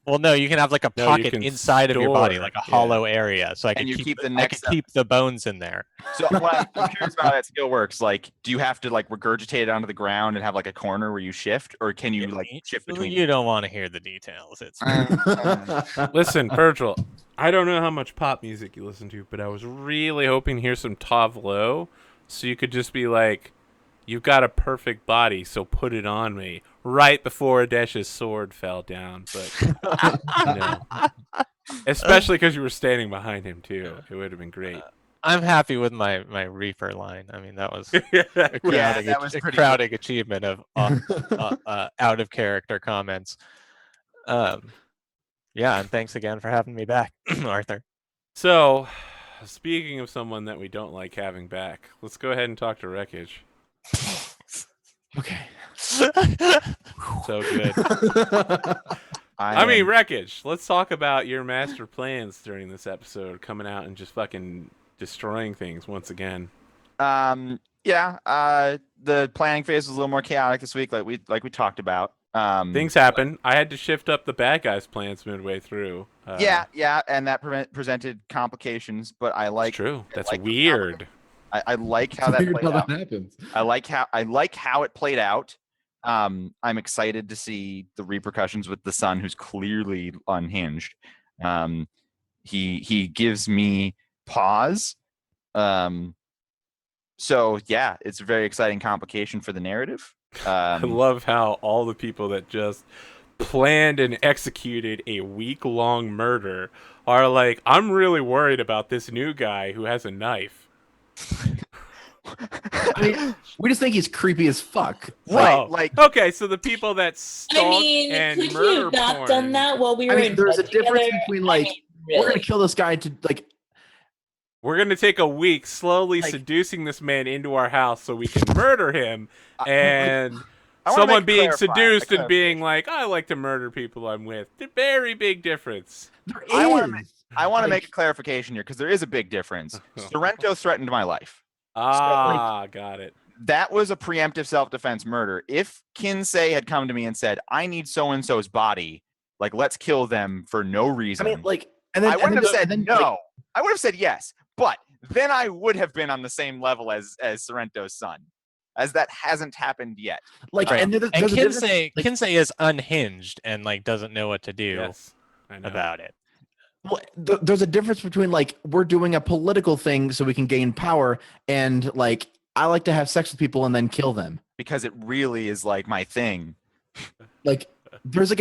Well, no, you can have like a No, you pocket can inside of your body, store, like a yeah. hollow area. So I and could you keep, keep the I next. could keep the bones in there. So what I'm curious about how that skill works. Like, do you have to like regurgitate it onto the ground and have like a corner where you shift, or can you like shift between? You don't want to hear the details. It's Listen, Virgil, I don't know how much pop music you listen to, but I was really hoping to hear some Tavlo, so you could just be like, you've got a perfect body, so put it on me, right before Adesh's sword fell down. But, especially because you were standing behind him, too. It would have been great. I'm happy with my Reaper line. I mean, that was Yeah. that was a pretty crowding achievement of out of character comments. Yeah, and thanks again for having me back, Arthur. So, Speaking of someone that we don't like having back, let's go ahead and talk to Wreckage. Okay. So good. I mean, Wreckage, let's talk about your master plans during this episode, coming out and just fucking destroying things once again. Yeah. The planning phase was a little more chaotic this week, like we talked about. Things happen. I had to shift up the bad guys' plans midway through. Yeah, and that presented complications, but I like. It's true. That's like weird. I like how that played out. happens. I like how it played out. I'm excited to see the repercussions with the son, who's clearly unhinged. He gives me pause. So yeah, it's a very exciting complication for the narrative. I love how all the people that just planned and executed a week-long murder are like, I'm really worried about this new guy who has a knife. I mean, we just think he's creepy as fuck. Right, like okay, so the people that stalk and could murder you have not porn, done that while we were in there's a bed difference together? between like we're gonna kill this guy to like. we're gonna take a week slowly seducing this man into our house so we can murder him, and someone being seduced and being like, I like to murder people I'm with. The very big difference. I want to make a clarification here because there is a big difference. Sorrento threatened my life. Got it. That was a preemptive self-defense murder. If Kinsey had come to me and said, I need so-and-so's body, like, let's kill them for no reason. I mean, like, and then I wouldn't have said no. Like, I would have said yes. But then I would have been on the same level as Sorrento's son, as that hasn't happened yet. Like, Right. and Kinsey is unhinged and like doesn't know what to do Yes, I know. about it. well, there's a difference between like we're doing a political thing so we can gain power, and like I like to have sex with people and then kill them. Because it really is like my thing. Like there's like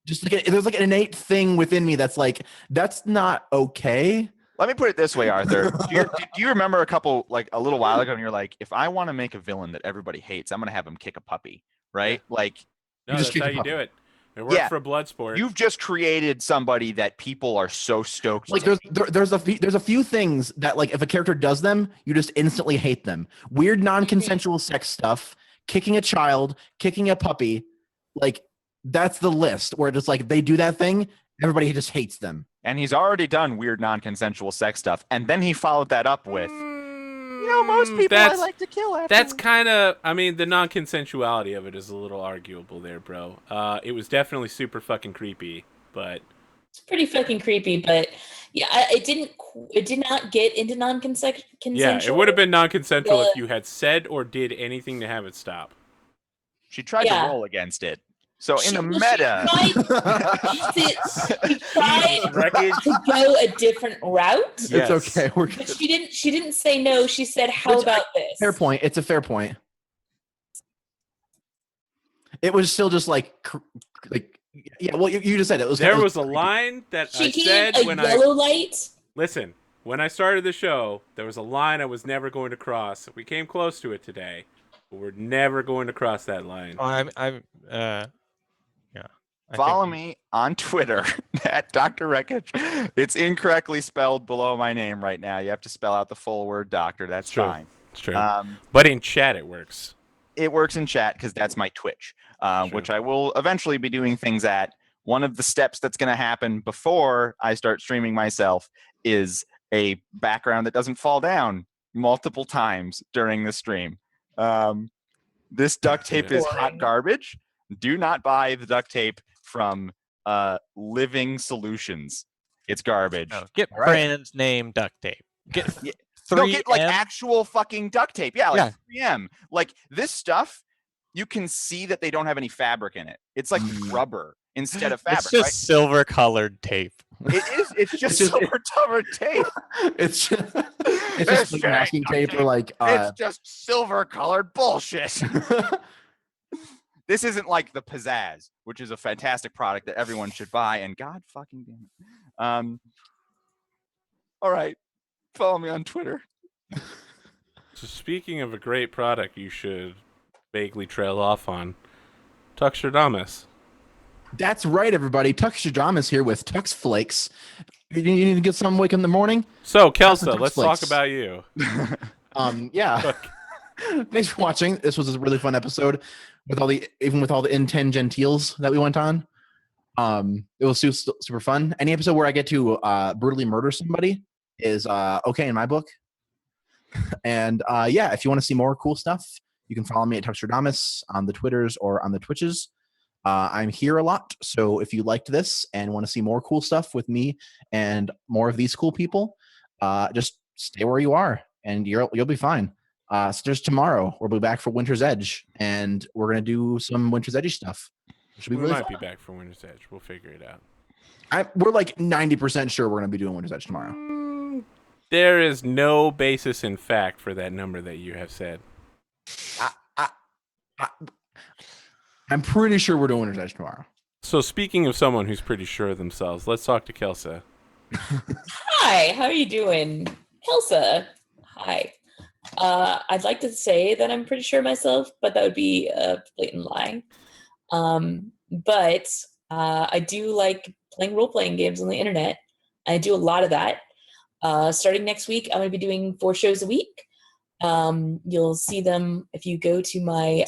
there's like an innate thing within me that's like that's not okay. Let me put it this way, Arthur. Do you remember a little while ago, and you're like, if I want to make a villain that everybody hates, I'm going to have him kick a puppy, right? Like, No, just that's how kick you the do it. It worked for Bloodsport. You've just created somebody that people are so stoked. Like to there's a few things that like if a character does them, you just instantly hate them. Weird non-consensual sex stuff, kicking a child, kicking a puppy, like that's the list where it's like they do that thing, everybody just hates them. And he's already done weird non-consensual sex stuff, and then he followed that up with, most people I like to kill after. That's kind of, I mean, the non-consensuality of it is a little arguable there, bro. It was definitely super fucking creepy, but It's pretty fucking creepy, but yeah, it did not get into non-consensual. yeah, it would have been non-consensual if you had said or did anything to have it stop. She tried to roll against it. So in the meta, she tried to go a different route. It's okay. But she didn't say no. She said, "How about this?" Fair point. It's a fair point. It was still just like yeah. Well, you just said it was. There was a line that She I gave said a when yellow light. Listen, when I started the show, there was a line I was never going to cross. We came close to it today, but we're never going to cross that line. follow me on Twitter at Dr. Wreckage. It's incorrectly spelled below my name right now. You have to spell out the full word doctor. That's True. fine. It's true. But in chat, it works. It works in chat because that's my Twitch, which I will eventually be doing things at. One of the steps that's going to happen before I start streaming myself is a background that doesn't fall down multiple times during the stream. This duct tape is hot garbage. Do not buy the duct tape from Living Solutions. It's garbage. No, get Brandon's name duct tape. Get get like actual fucking duct tape. Yeah, like 3M. Like this stuff, you can see that they don't have any fabric in it. It's like rubber instead of fabric. It's just silver colored tape. It is. It's just silver colored tape. It's just like masking tape or like. It's just silver colored bullshit. This isn't like the Pizzazz, which is a fantastic product that everyone should buy. And God fucking damn it. All right. Follow me on Twitter. So speaking of a great product you should vaguely trail off on, Tuxtradamus. That's right, everybody. Tuxtradamus here with Tux Flakes. You need to get some wake in the morning. So, Kelsa, let's talk about you. Yeah. Thanks for watching. This was a really fun episode with all the in-10 genteels that we went on. It was super fun. Any episode where I get to brutally murder somebody is okay in my book. And yeah, if you want to see more cool stuff, you can follow me at Tuxtradamus on the Twitters or on the Twitches. I'm here a lot, so if you liked this and want to see more cool stuff with me and more of these cool people, just stay where you are, and you'll be fine. So just tomorrow, we'll be back for Winter's Edge, and we're gonna do some Winter's Edge stuff. We might be back for Winter's Edge. We'll figure it out. We're like 90% sure we're gonna be doing Winter's Edge tomorrow. There is no basis in fact for that number that you have said. I'm pretty sure we're doing Winter's Edge tomorrow. So speaking of someone who's pretty sure of themselves, let's talk to Kelsa. Hi, how are you doing? Kelsa. Hi. I'd like to say that I'm pretty sure of myself, but that would be a blatant lie. But I do like playing role-playing games on the internet. I do a lot of that. Starting next week, I'm going to be doing 4 shows a week. You'll see them if you go to my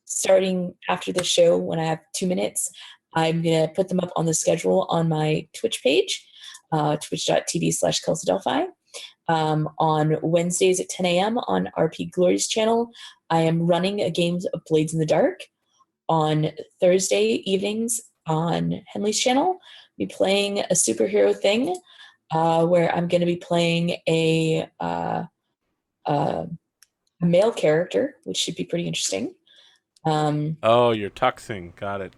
starting after the show when I have 2 minutes. I'm going to put them up on the schedule on my Twitch page, twitch.tv/KelsaDelphi. On Wednesdays at 10 a.m. on RP Glory's channel, I am running a game of Blades in the Dark. On Thursday evenings on Henley's channel, I'll be playing a superhero thing where I'm going to be playing a male character, which should be pretty interesting. Oh, you're tuxing. Got it.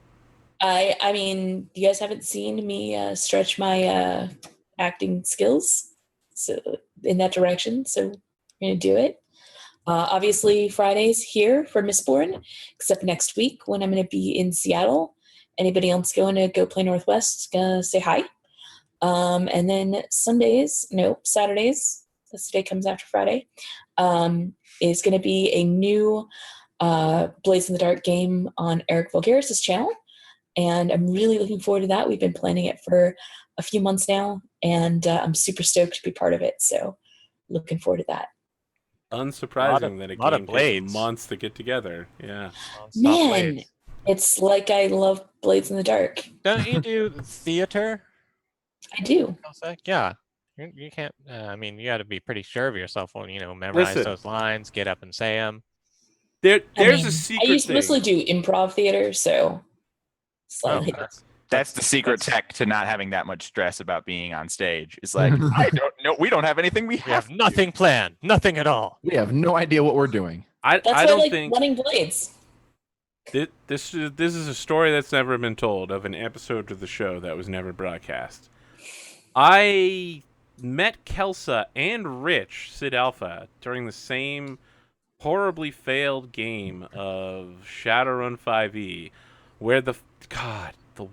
I mean, you guys haven't seen me stretch my acting skills so in that direction, so we're going to do it. Obviously, Fridays here for Mistborn, except next week when I'm going to be in Seattle. Anybody else going to go play Northwest, gonna say hi. And then Saturdays, this day comes after Friday, is going to be a new Blades in the Dark game on Eric Vulgaris' channel. And I'm really looking forward to that. We've been planning it for a few months now, and I'm super stoked to be part of it. So looking forward to that. Unsurprising that a game takes months to get together. Yeah. Man, it's like I love Blades in the Dark. Don't you do theater? I do. Yeah. You can't, I mean, you got to be pretty sure of yourself when, memorize those lines, get up and say them. There's a secret I used to mostly do improv theater, so slightly. That's the secret tech to not having that much stress about being on stage. It's like, I don't know. We don't have anything. We have nothing planned. Nothing at all. We have no idea what we're doing. That's why I like running Blades. This is a story that's never been told of an episode of the show that was never broadcast. I met Kelsa and Rich SciFri during the same horribly failed game of Shadowrun 5e, where the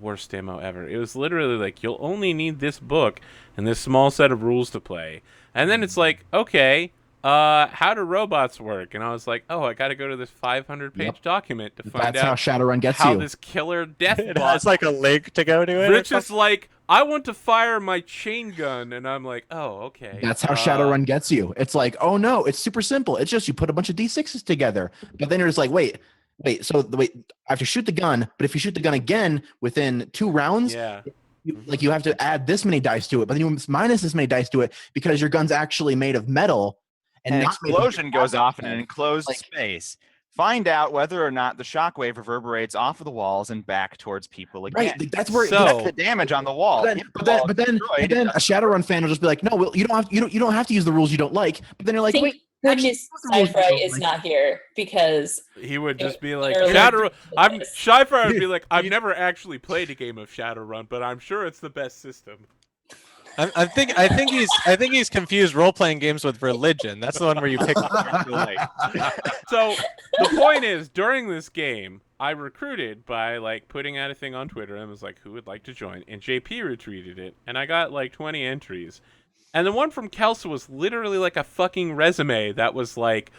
worst demo ever. It was literally like, you'll only need this book and this small set of rules to play. And then it's like, okay, how do robots work? And I was like, I got to go to this 500-page document to find out how Shadowrun gets how you. this killer death bot. It's like a link to go to it. Rich is like, I want to fire my chain gun, and I'm like, okay. That's how Shadowrun gets you. It's like, oh no, it's super simple. It's just you put a bunch of D6s together. But then you're just like, wait, I have to shoot the gun, but if you shoot the gun again within 2 rounds, you have to add this many dice to it, but then you minus this many dice to it because your gun's actually made of metal. And an explosion goes off in an enclosed space. Find out whether or not the shockwave reverberates off of the walls and back towards people again. Right, that's where that's the damage on the wall. But then a Shadowrun fan will just be like, no, you don't have to use the rules you don't like. But then you're like, wait. Goodness, SciFri is not here because he would just be like, Shadowrun. SciFri would be like, I've never actually played a game of Shadowrun, but I'm sure it's the best system. I think he's confused role-playing games with religion. That's the one where you pick up like. So the point is, during this game, I recruited by putting out a thing on Twitter and was like, who would like to join? And JP retweeted it, and I got 20 entries. And the one from Kelsa was literally like a fucking resume that was like,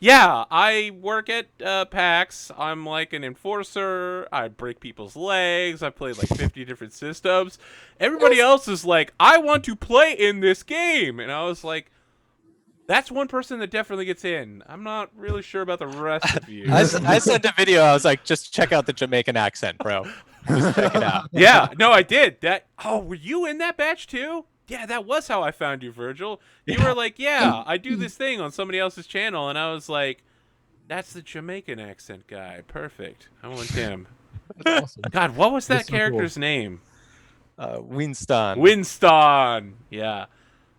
Yeah, I work at PAX. I'm like an enforcer. I break people's legs. I play like 50 different systems. Everybody else is like, I want to play in this game. And I was like, that's one person that definitely gets in. I'm not really sure about the rest of you. I sent a video. I was like, just check out the Jamaican accent, bro. Just check it out. Yeah, no, I did. Were you in that batch too? Yeah, that was how I found you, Virgil. You were like, yeah, I do this thing on somebody else's channel, and I was like, that's the Jamaican accent guy. Perfect. I want him. Awesome. God, what was that That's so character's name? Winston. Winston. Yeah.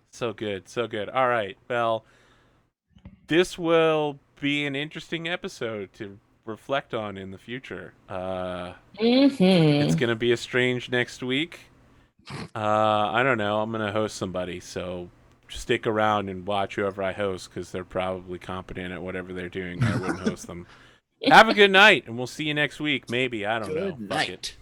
So good. So good. All right. Well, this will be an interesting episode to reflect on in the future. It's going to be a strange next week. I don't know. I'm going to host somebody, so stick around and watch whoever I host because they're probably competent at whatever they're doing. I wouldn't host them. Have a good night, and we'll see you next week. Maybe. I don't know. Good Fuck it. night.